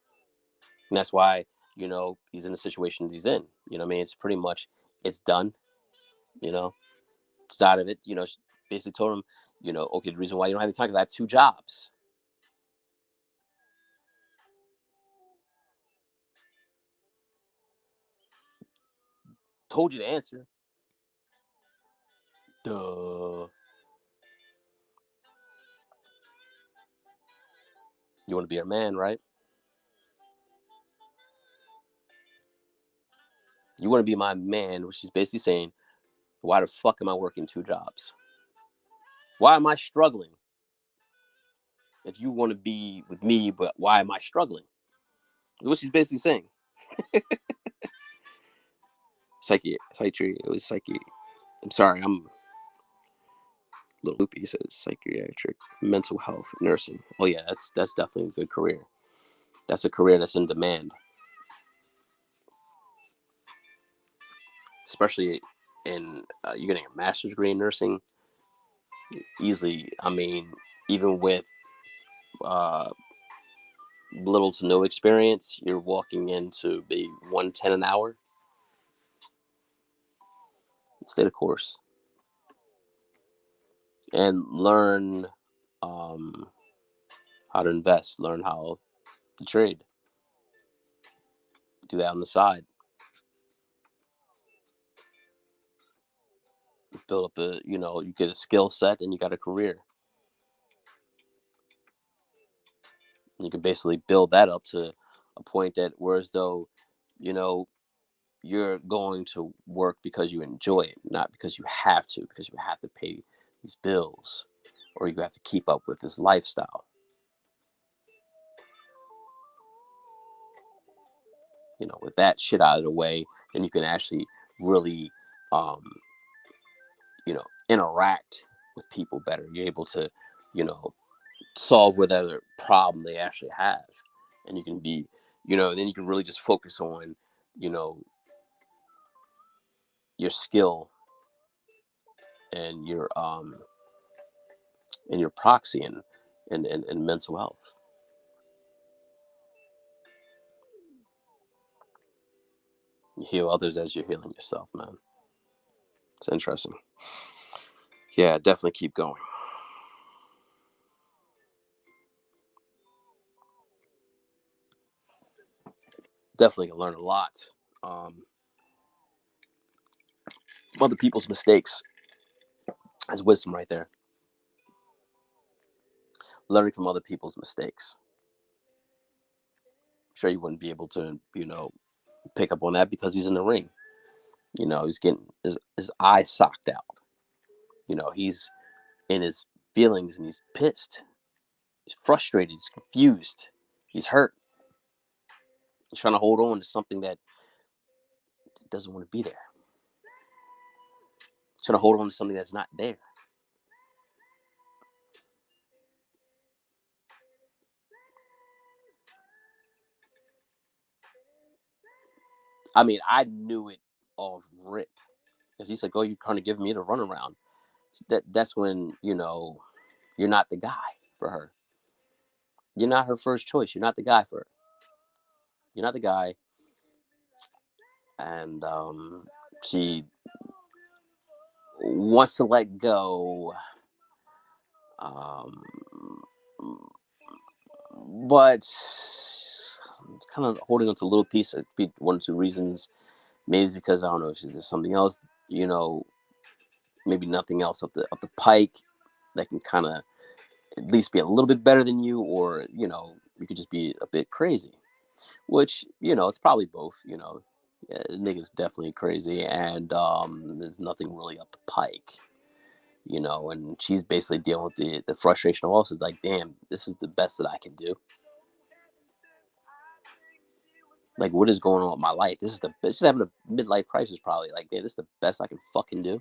and that's why he's in the situation he's in. What I mean, it's pretty much, it's done. you know, side of it. She basically told him, okay, the reason why you don't have any time is I have two jobs. Told you the answer. Duh. You want to be a man, right? You want to be my man, which is basically saying, why the fuck am I working two jobs? Why am I struggling? If you want to be with me, but why am I struggling? What she's basically saying. Psychiatry. It was psyche. I'm sorry, I'm a little loopy. He says psychiatric, mental health, nursing. Oh yeah, that's definitely a good career. That's a career that's in demand, especially in you're getting a master's degree in nursing. Easily, I mean, even with uh, little to no experience, you're walking into be 110 an hour. Stay the course and learn um, how to invest, learn how to trade, do that on the side, build up you get a skill set and you got a career. You can basically build that up to a point that whereas though, you know, you're going to work because you enjoy it, not because you have to pay these bills or you have to keep up with this lifestyle. With that shit out of the way, then you can actually really, um, interact with people better. You're able to, you know, solve whatever problem they actually have. And you can be, then you can really just focus on, you know, your skill and your proxy and mental health. You heal others as you're healing yourself, man. It's interesting. Yeah, definitely keep going. Definitely can learn a lot. Um, other people's mistakes as wisdom right there. Learning from other people's mistakes. I'm sure you wouldn't be able to, pick up on that because he's in the ring. He's getting his eyes socked out. He's in his feelings and he's pissed. He's frustrated. He's confused. He's hurt. He's trying to hold on to something that doesn't want to be there. He's trying to hold on to something that's not there. I mean, I knew it off rip because he's like, "Oh, you're kind of giving me the runaround." So that's when you're not the guy for her. You're not her first choice. You're not the guy for her. You're not the guy, and she wants to let go, um, but kind of holding on to a little piece. It be one or two reasons. Maybe it's because I don't know if there's something else, you know, maybe nothing else up the pike that can kind of at least be a little bit better than you, or you could just be a bit crazy. Which it's probably both. Yeah, the nigga's definitely crazy, and there's nothing really up the pike. And she's basically dealing with the frustration of also like, damn, this is the best that I can do. Like, what is going on with my life? This is the best. She's having a midlife crisis, probably. Like, damn, this is the best I can fucking do.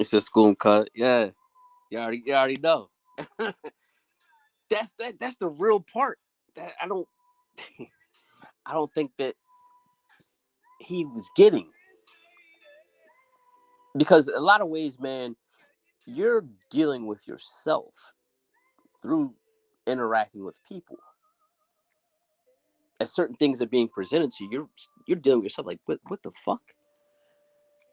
It's a school cut. Yeah, you already know. That's the real part that I don't think that he was getting, because a lot of ways, man, you're dealing with yourself through interacting with people. as certain things are being presented to you, you're dealing with yourself like, what the fuck?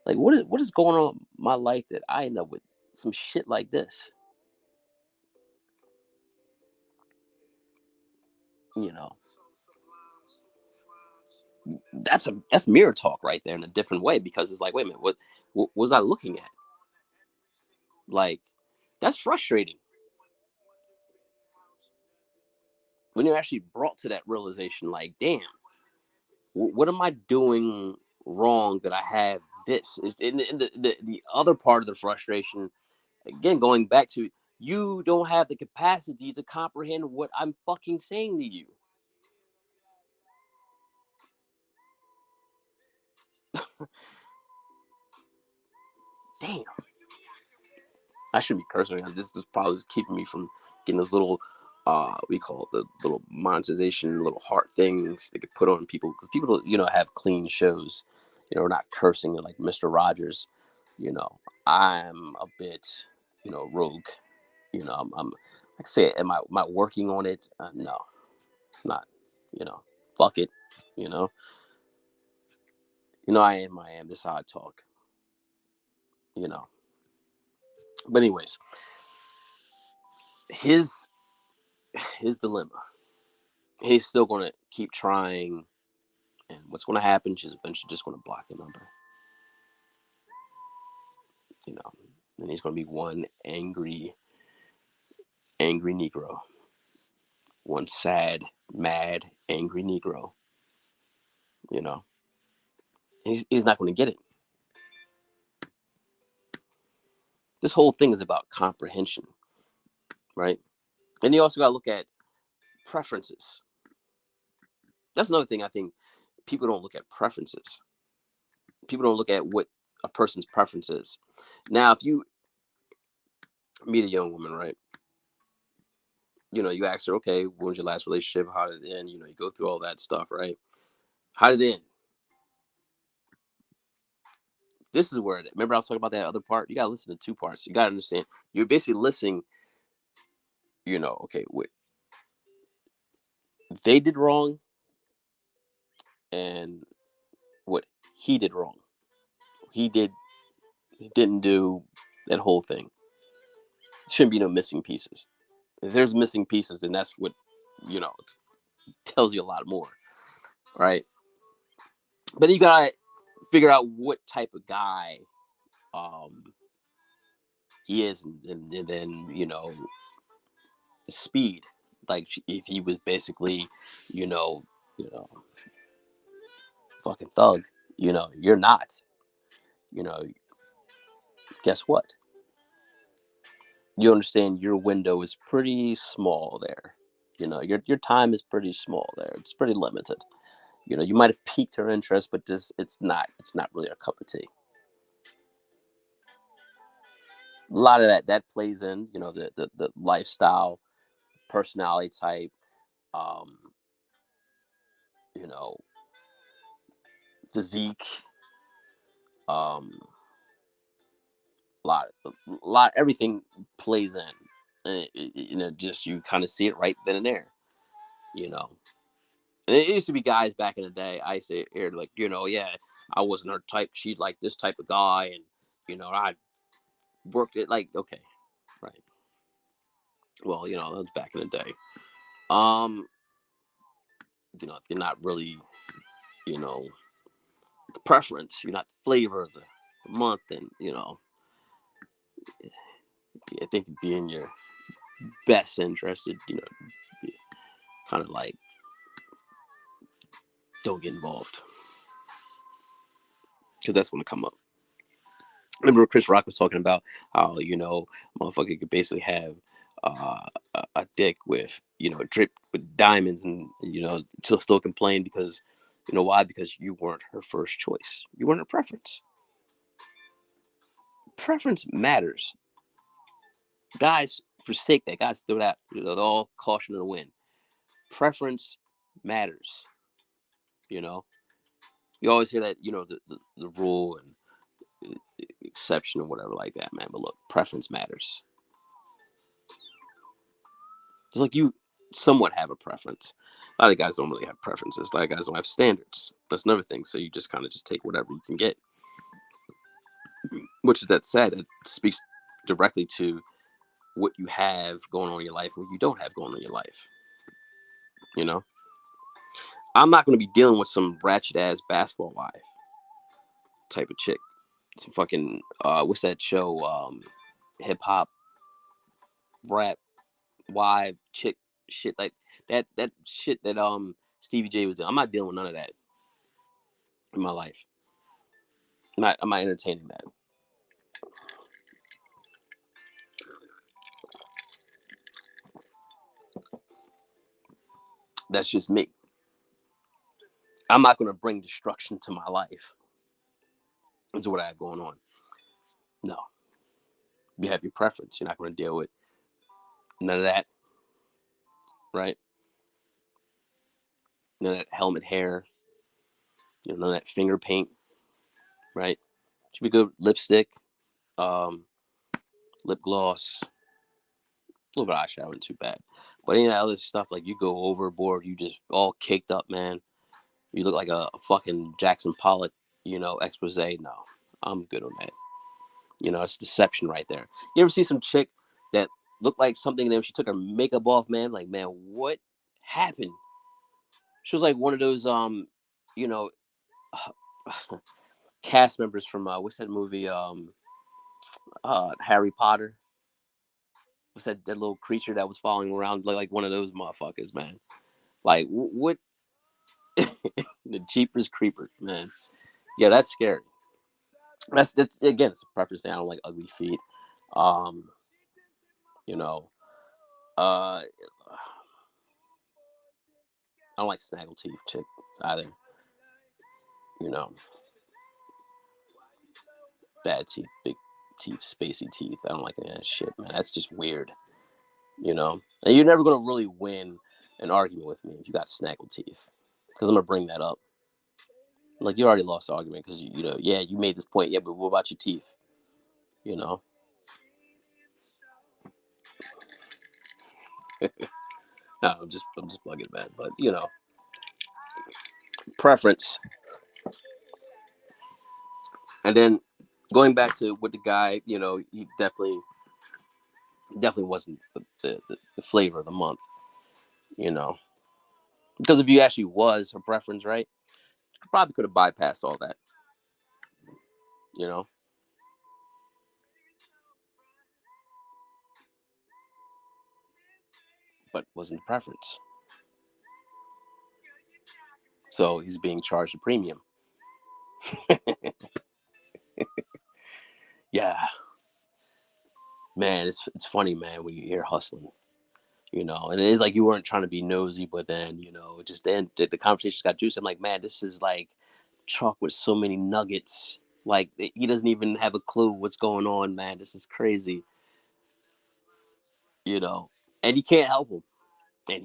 Like, what is going on in my life that I end up with some shit like this? You know, that's mirror talk right there in a different way, because it's like, wait a minute, what was I looking at? Like, that's frustrating when you're actually brought to that realization. Like, damn, what am I doing wrong that I have this? Is in the other part of the frustration, again, going back to, you don't have the capacity to comprehend what I'm fucking saying to you. Damn, I should be cursing. This is probably keeping me from getting those little, we call it the little monetization, little heart things they could put on people, because people don't, have clean shows. We're not cursing like Mr. Rogers. You know, I'm a bit, rogue. I'm like I say, am I working on it? No, not. You know, fuck it. You know, I am. This is how I talk. You know, but anyways, his his dilemma. He's still going to keep trying, and what's going to happen? She's eventually just going to block the number. You know, and he's going to be one angry Negro, one sad, mad, angry Negro. You know, he's not going to get it. This whole thing is about comprehension, right? And you also got to look at preferences. That's another thing I think people don't look at preferences. People don't look at what a person's preference is. Now, if you meet a young woman, right? You ask her, okay, when was your last relationship? How did it end? You go through all that stuff, right? How did it end? This is where, remember I was talking about that other part? You got to listen to two parts. You got to understand. You're basically listening, okay, what they did wrong and what he did wrong. He didn't do that whole thing. Shouldn't be no missing pieces. If there's missing pieces, then that's what, it tells you a lot more, right? But you got to figure out what type of guy um, he is, and then the speed. Like, if he was basically, you know, you know, fucking thug, you're not. You know, guess what? You understand your window is pretty small there. Your time is pretty small there. It's pretty limited. You might have piqued her interest, but just it's not really a cup of tea. A lot of that plays in, the lifestyle, personality type, um, you know, physique, um, lot everything plays in. And just you kind of see it right then and there. You know, and it used to be guys back in the day. I used to hear like, yeah, I wasn't her type. She liked this type of guy, and I worked it like, okay, right. Well, that was back in the day. Um, if you're not really, you know, the preference, you're not the flavor of the month, and I think it'd be in your best interest, kind of like, don't get involved, because that's going to come up. Remember Chris Rock was talking about how motherfucker could basically have a dick with drip with diamonds, and still complain because why? Because you weren't her first choice. You weren't her preference. Preference matters. Guys forsake that. Guys throw that. All caution to the wind. Preference matters. You know. You always hear that. The rule and exception or whatever like that, man. But look, preference matters. It's like you. somewhat have a preference. A lot of guys don't really have preferences. A lot of guys don't have standards. That's another thing. So you just kind of just take whatever you can get. Which is that said, it speaks directly to what you have going on in your life and what you don't have going on in your life. You know, I'm not going to be dealing with some ratchet ass basketball wife type of chick. Some fucking what's that show? Hip hop, rap, wife, chick, shit like that shit that Stevie J was doing. I'm not dealing with none of that in my life. I'm not entertaining that. That's just me. I'm not going to bring destruction to my life into what I have going on. No, you have your preference. You're not going to deal with none of that, right? None of that helmet hair, none of that finger paint, right? Should be good lipstick, um, lip gloss, a little bit of eyeshadow, isn't too bad. But any of that other stuff, like you go overboard, you just all caked up, man. You look like a fucking Jackson Pollock, expose. No, I'm good on that. It's deception right there. You ever see some chick that looked like something, and then she took her makeup off, man? Like, man, what happened? She was like one of those, you know, cast members from what's that movie? Harry Potter. What's that little creature that was following around like one of those motherfuckers, man? Like what? The Jeepers Creepers, man. Yeah, that's scary. That's again, it's a preference thing. I don't like ugly feet. Um, you know, I don't like snaggle teeth chicks either. You know, bad teeth, big teeth, spacey teeth. I don't like any of that shit, man. That's just weird. And you're never gonna really win an argument with me if you got snaggle teeth, because I'm gonna bring that up. Like you already lost the argument because yeah, you made this point. Yeah, but what about your teeth? You know. No, I'm just bugging, man. But preference. And then going back to what the guy, he definitely wasn't the flavor of the month, you know, because if you actually was her preference, right, you probably could have bypassed all that, you know, but wasn't the preference. So he's being charged a premium. Yeah, man, it's funny, man, when you hear hustling. And it is like you weren't trying to be nosy, but then just then the conversations got juicy. I'm like, man, this is like chalk with so many nuggets. Like he doesn't even have a clue what's going on, man. This is crazy, you know. And you can't help him. And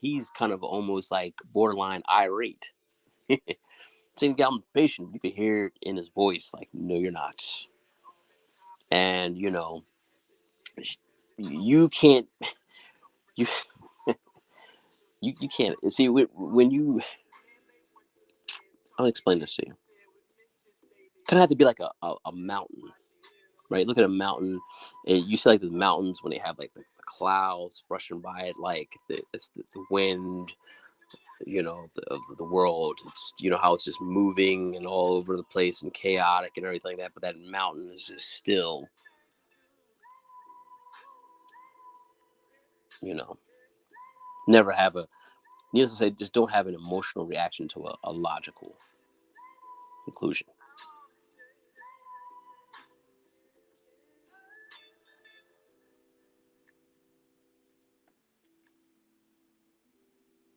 he's kind of almost like borderline irate. Same guy patient. You can hear it in his voice, like, no, you're not. And you can't you you can't see when you. I'll explain this to you. Kind of have to be like a mountain, right? Look at a mountain, and you see like the mountains when they have like the clouds brushing by it, like it's the wind, of the world. It's how it's just moving and all over the place and chaotic and everything like that. But that mountain is just still, you know, never have a. Needless to say, just don't have an emotional reaction to a logical conclusion.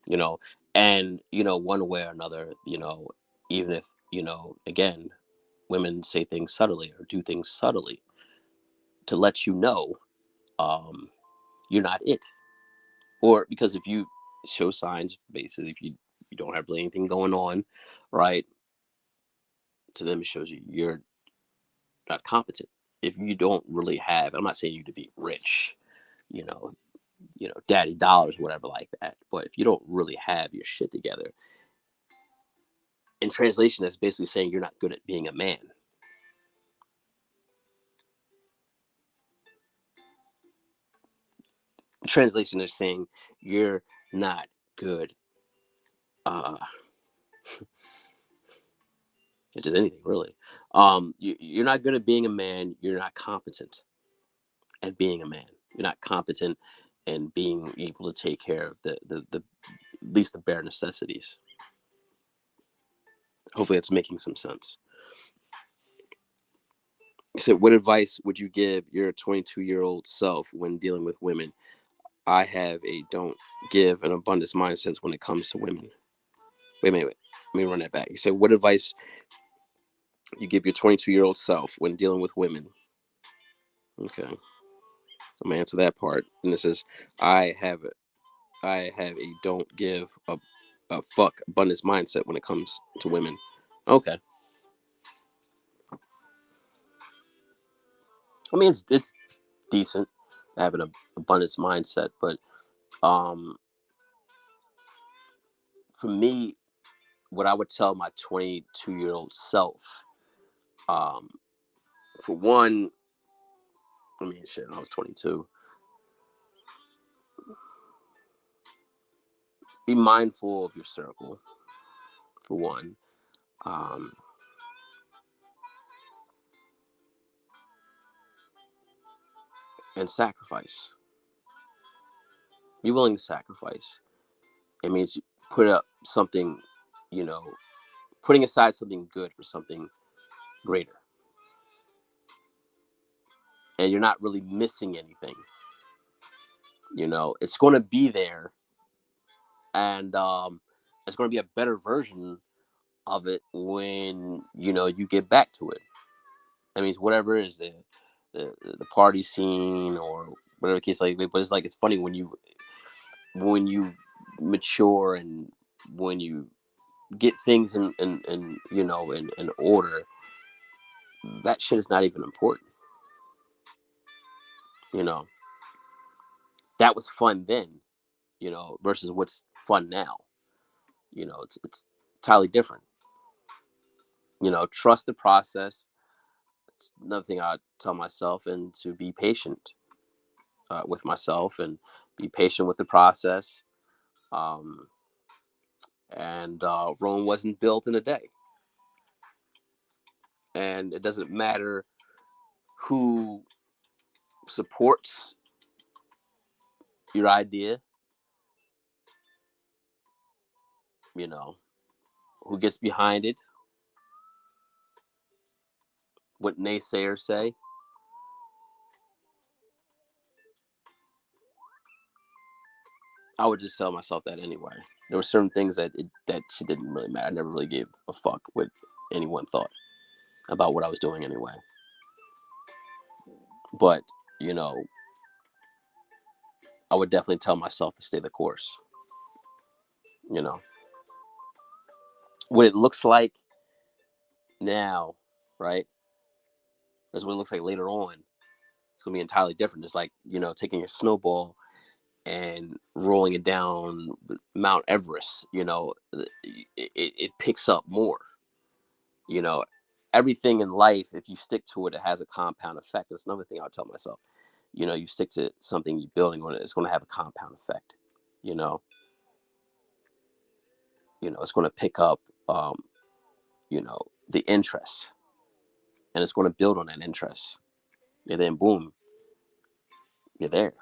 You know, and one way or another, even if again, women say things subtly or do things subtly to let you know, um, you're not it. Or because if you show signs, basically, if you don't have really anything going on, right, to them it shows you're not competent. If you don't really have, I'm not saying you to be rich, you know, daddy dollars, whatever like that. But if you don't really have your shit together, in translation, that's basically saying you're not good at being a man. Translation is saying you're not good. Uh, just anything really. You're not good at being a man. You're not competent at being a man. You're not competent and being able to take care of the at least the bare necessities. Hopefully, that's making some sense. So, what advice would you give your 22-year-old self when dealing with women? I have a don't give an abundance mindset when it comes to women. Wait. Let me run that back. You said, what advice you give your 22-year-old self when dealing with women? Okay, I'm gonna answer that part. And it says, I have I have a don't give a fuck abundance mindset when it comes to women. Okay, I mean it's decent having an abundance mindset, but um, for me, what I would tell my 22-year-old self, um, for one, I mean shit, I was 22. Be mindful of your circle, for one. Um, and sacrifice. Be willing to sacrifice. It means put up something, you know, putting aside something good for something greater. And you're not really missing anything. It's going to be there, and it's going to be a better version of it when you get back to it. That means whatever it is the party scene or whatever the case like. But it's like it's funny when you mature and when you get things in order, that shit is not even important. You know, that was fun then, versus what's fun now. It's entirely different. Trust the process. It's another thing I tell myself, and to be patient with myself and be patient with the process. Um, and Rome wasn't built in a day. And it doesn't matter who supports your idea, you know, who gets behind it, what naysayers say. I would just tell myself that anyway. There were certain things that shit didn't really matter. I never really gave a fuck what anyone thought about what I was doing anyway. But you know, I would definitely tell myself to stay the course. You know, what it looks like now, right? Is what it looks like later on. It's gonna be entirely different. It's like taking a snowball and rolling it down Mount Everest. It picks up more. You know, everything in life, if you stick to it, it has a compound effect. That's another thing I'll tell myself. You stick to something you're building on it, it's going to have a compound effect. You know, it's going to pick up, um, the interest, and it's going to build on that interest. And then boom, you're there.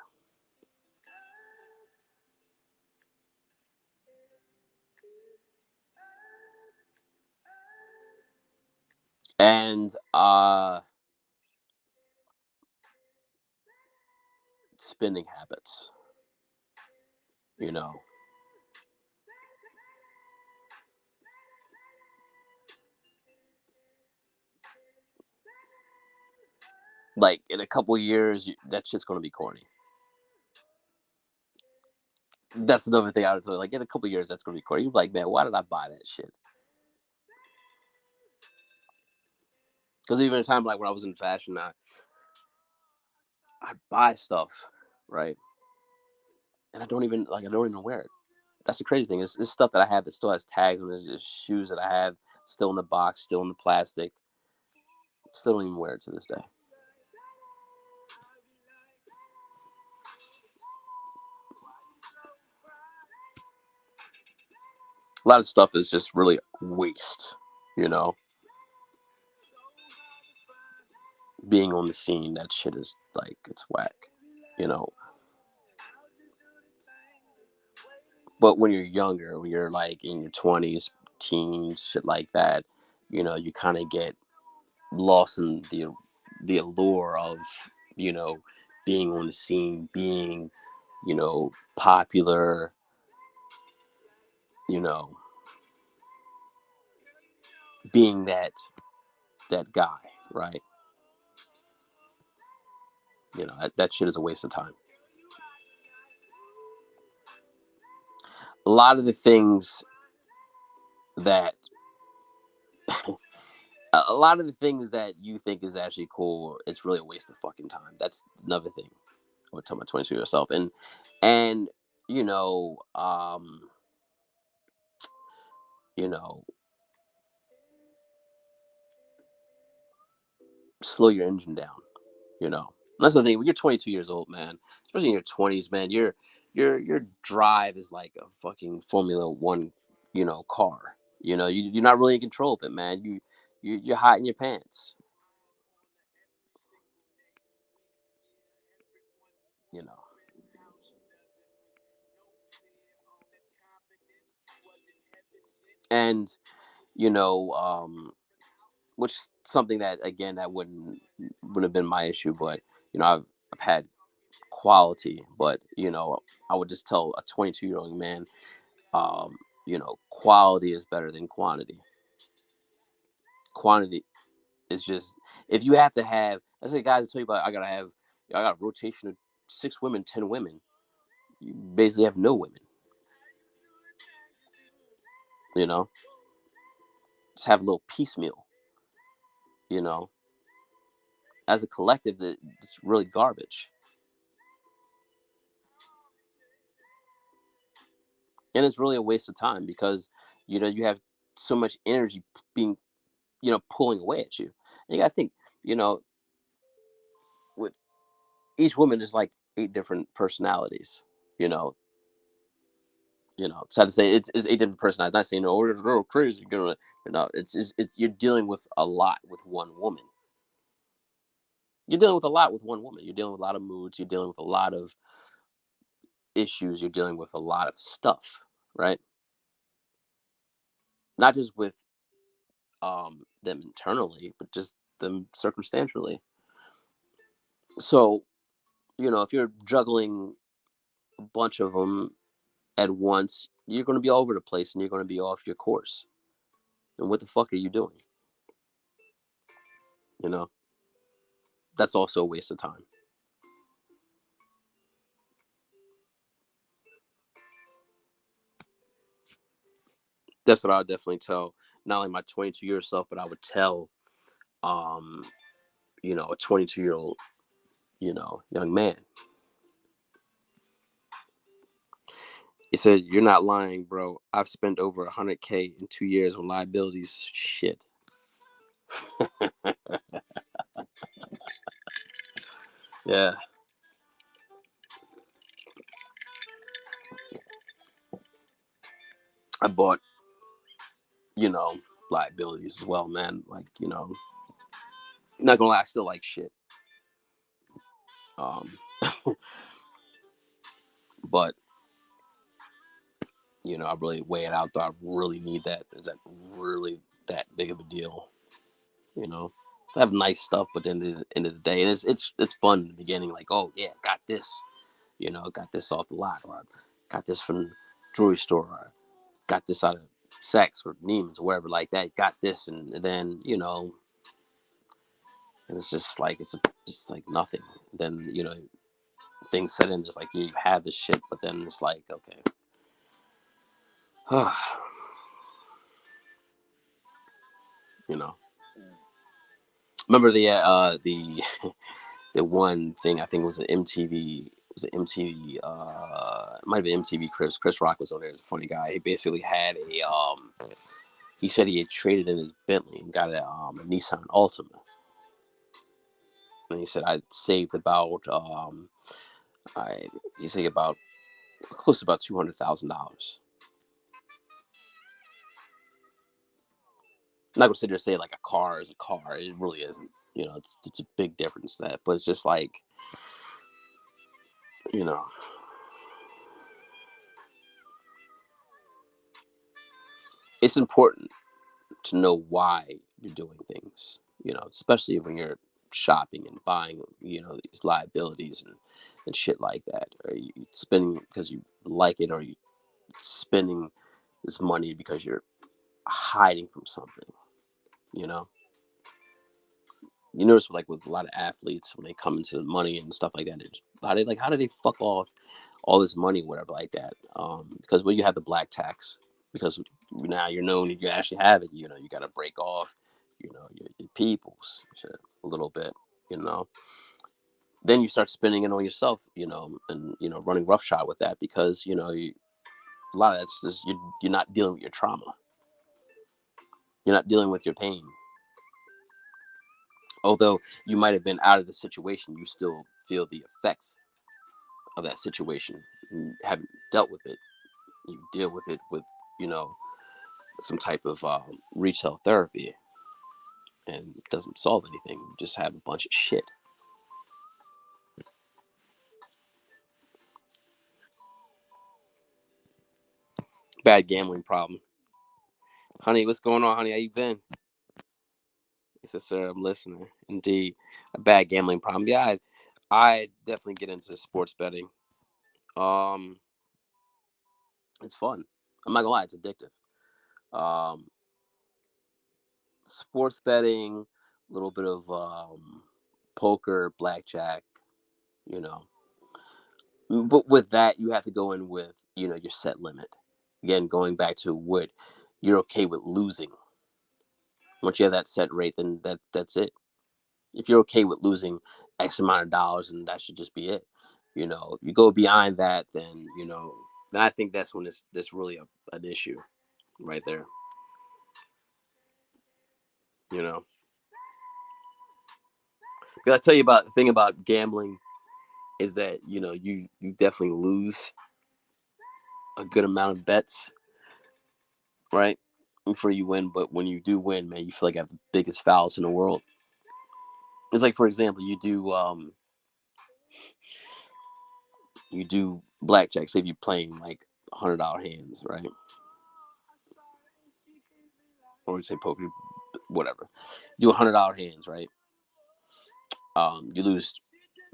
And spending habits. You know, like in a couple years, that shit's going to be corny. That's another thing I would tell you. Like in a couple years, that's going to be corny. You're like, man, why did I buy that shit? Because even a time like when I was in fashion, I buy stuff, right? and I don't even wear it. That's the crazy thing. It's stuff that I have that still has tags on it. It's shoes that I have still in the box, still in the plastic. Still don't even wear it to this day. A lot of stuff is just really waste, you know. Being on the scene, that shit is like it's whack, you know. But when you're younger, when you're like in your 20s, teens, shit like that, you know, you kind of get lost in the allure of, you know, being on the scene, being, you know, popular, you know, being that guy, right? You know, that shit is a waste of time. A lot of the things that a lot of the things that you think is actually cool, it's really a waste of fucking time. That's another thing I would tell my 22-year-old self. And you know, you know, slow your engine down. You know, and that's the thing. When you're 22 years old, man, especially in your 20s, man, your drive is like a fucking Formula One, you know, car. You know, you're not really in control of it, man. You're hot in your pants. You know, and you know, which something that again that wouldn't have been my issue, but you know, I've had quality, but you know, I would just tell a 22-year-old man, you know, quality is better than quantity. Quantity is just if you have to have. Let's say guys tell you about I got a rotation of 6 women, 10 women. You basically have no women. You know, just have a little piecemeal. You know, as a collective, that it's really garbage, and it's really a waste of time because you know you have so much energy being pulling away at you. And you got to think, you know, with each woman is like 8 different personalities. You know, sad to say it's 8 different personalities. Not saying oh it's crazy, it's you're dealing with a lot with one woman. You're dealing with a lot with one woman. You're dealing with a lot of moods. You're dealing with a lot of issues. You're dealing with a lot of stuff, right? Not just with them internally, but just them circumstantially. So you know, if you're juggling a bunch of them at once, you're going to be all over the place and you're going to be off your course. And what the fuck are you doing? You know, that's also a waste of time. That's what I would definitely tell not only my 22-year self, but I would tell, um, you know, a 22-year-old, you know, young man. He said, "You're not lying, bro. I've spent over 100K in 2 years on liabilities. Shit." Yeah, I bought, you know, liabilities as well, man. Like, you know, not gonna lie, I still like shit. Um, but you know, I really weigh it out. Do I really need that? Is that really that big of a deal? You know, I have nice stuff, but then at the end of the day, and it's fun in the beginning. Like, oh yeah, got this. You know, got this off the lot, or I got this from the jewelry store, or I got this out of Saks or Neiman's or wherever like that. Got this, and then you know, and it's just like just like nothing. Then you know, things set in. Just like yeah, you have this shit, but then it's like okay. You know, remember the the one thing I think was an MTV. was it MTV? It might have been MTV. Chris Rock was on there. He's a funny guy. He basically had a he said he had traded in his Bentley and got a Nissan Altima, and he said I saved about I he said about close to about $200,000. I'm not gonna sit there and say like a car is a car. It really isn't. You know, it's a big difference that, but it's just like, you know, it's important to know why you're doing things. You know, especially when you're shopping and buying, you know, these liabilities and shit like that. Are you spending because you like it, or are you spending this money because you're hiding from something? You know, you notice like with a lot of athletes when they come into the money and stuff like that, how do they fuck off all this money, whatever like that? Because when you have the black tax, because now you're known you actually have it, you know, you got to break off, you know, your peoples shit a little bit, you know. Then you start spending it on yourself, you know, and you know, running roughshod with that because you know a lot of that's just you're not dealing with your trauma, you're not dealing with your pain. Although you might have been out of the situation, you still feel the effects of that situation. You haven't dealt with it. You deal with it with, you know, some type of retail therapy, and it doesn't solve anything. You just have a bunch of shit. Bad gambling problem. Honey, what's going on, honey? How you been? He said, sir, I'm listening. Indeed. A bad gambling problem. Yeah, I definitely get into sports betting. Um, it's fun. I'm not gonna lie, it's addictive. Um, Sports betting, a little bit of poker, blackjack, you know. But with that, you have to go in with, you know, your set limit. Again, going back to what you're okay with losing. Once you have that set rate, then that's it. If you're okay with losing X amount of dollars, and that should just be it. You know, you go beyond that, then you know, then I think that's when it's really an issue right there. You know, because I tell you about the thing about gambling is that you know you definitely lose a good amount of bets, right? Before you win, but when you do win, man, you feel like you have the biggest fouls in the world. It's like, for example, you do blackjack. Say if you're playing like $100 hands, right? Or you say poker, whatever. You do $100 hands, right? You lose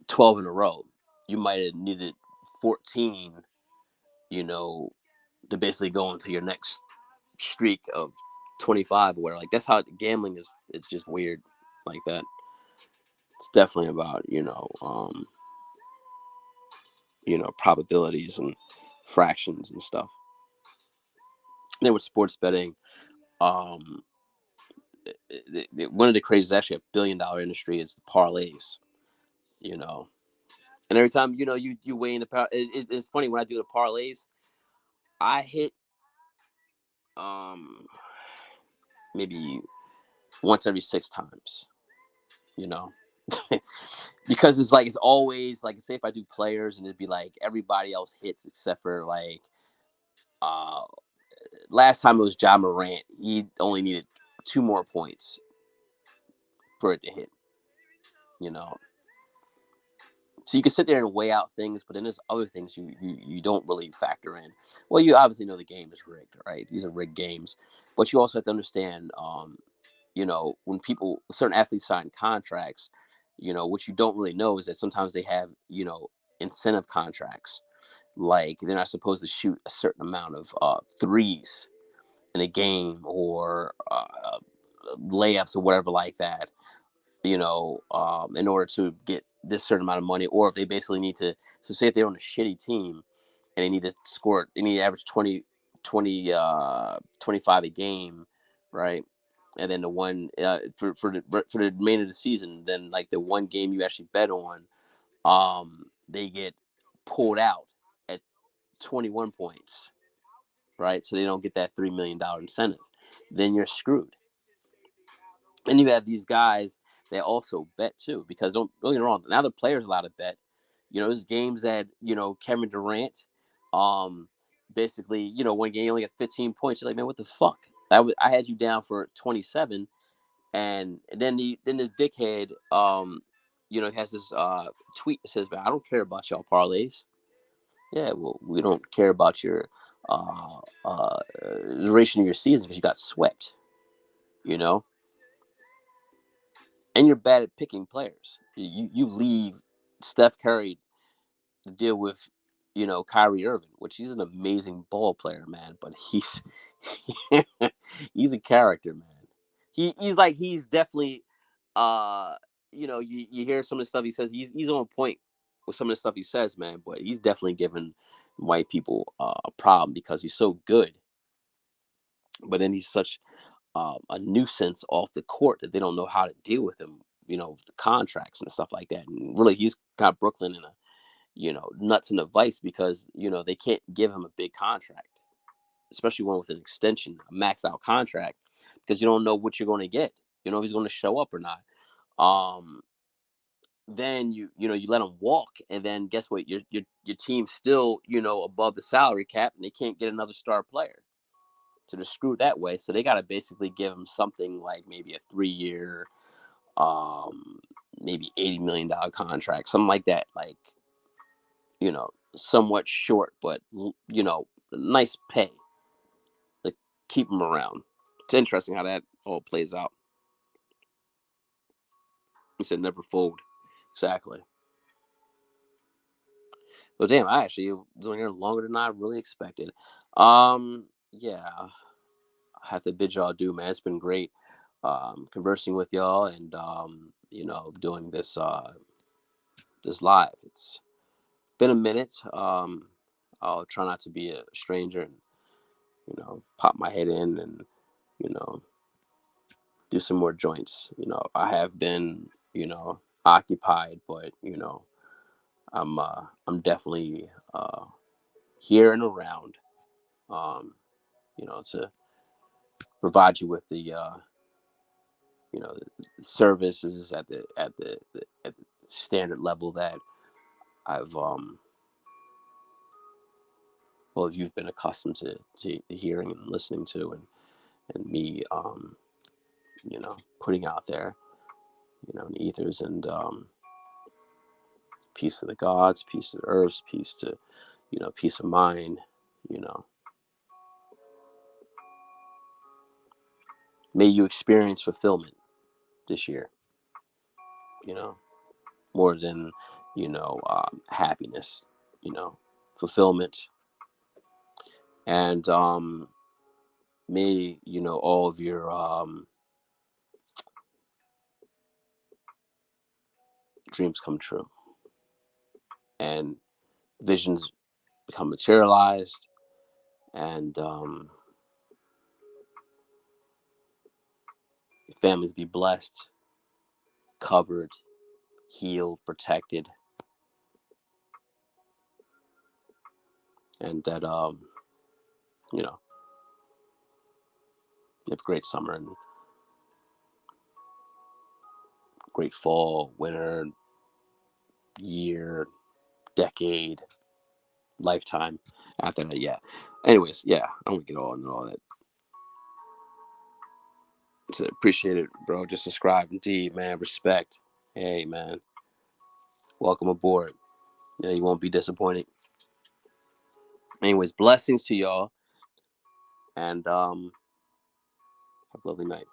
12 in a row. You might have needed 14, you know, to basically go into your next streak of 25 or whatever. Like that's how gambling is. It's just weird like that. It's definitely about probabilities and fractions and stuff. And then with sports betting, um, one of the craziest, actually a $1 billion industry, is the parlays. You know, and every time you weigh in the power, it's funny when I do the parlays, I hit um maybe once every 6 times. You know, because it's like it's always like say if I do players and it'd be like everybody else hits except for like uh last time it was John Morant. He only needed 2 more points for it to hit. You know, so you can sit there and weigh out things, but then there's other things you don't really factor in. Well, you obviously know the game is rigged, right? These are rigged games, but you also have to understand, when people certain athletes sign contracts, what you don't really know is that sometimes they have incentive contracts, like they're not supposed to shoot a certain amount of threes in a game or layups or whatever like that, in order to get this certain amount of money, or if they basically need to. So say if they're on a shitty team and they need to score, they need to average 25 a game, right? And then the one for the remainder of the season, then like the one game you actually bet on, they get pulled out at 21 points, right? So they don't get that $3 million incentive. Then you're screwed. And you have these guys that also bet too, because don't get me wrong, now the players allowed to bet. There's games that, Kevin Durant, um, basically, one game you only got 15 points. You're like, man, what the fuck? I had you down for 27, and then this dickhead, has this tweet that says, man, I don't care about y'all parlays. Yeah, well, we don't care about your duration of your season because you got swept, you know, and you're bad at picking players. You leave Steph Curry to deal with, Kyrie Irving, which he's an amazing ball player, man, but he's he's a character, man. He's definitely you hear some of the stuff he says, he's on point with some of the stuff he says, man, but he's definitely giving white people a problem because he's so good. But then he's such a nuisance off the court that they don't know how to deal with him, the contracts and stuff like that. And really, he's got Brooklyn in a, nuts in a vice because, they can't give him a big contract, especially one with an extension, a max out contract, because you don't know what you're going to get. You know if he's going to show up or not. Then you let him walk, and then guess what? Your team's still above the salary cap, and they can't get another star player. So they're screwed that way. So they got to basically give him something like maybe a 3-year, maybe $80 million contract, something like that. Like, somewhat short, but nice pay to keep him around. It's interesting how that all plays out. He said never fold. Exactly. Well, damn, I actually was doing here longer than I really expected. Yeah, I have to bid y'all adieu, man. It's been great conversing with y'all and doing this live. It's been a minute. I'll try not to be a stranger and pop my head in and you know do some more joints. I have been occupied, but I'm definitely here and around. To provide you with the the services at the standard level that I've well you've been accustomed to hearing and listening to and me putting out there in ethers and peace of the gods, peace of the earth, peace to peace of mind. you know May you experience fulfillment this year, you know more than happiness, fulfillment. And may all of your dreams come true and visions become materialized, and families be blessed, covered, healed, protected, and that you have a great summer and great fall, winter, year, decade, lifetime after that. Yeah. Anyways, yeah, I don't get all into all that. So appreciate it, bro. Just subscribe. Indeed, man. Respect. Hey, man. Welcome aboard. Yeah, you won't be disappointed. Anyways, blessings to y'all, and have a lovely night.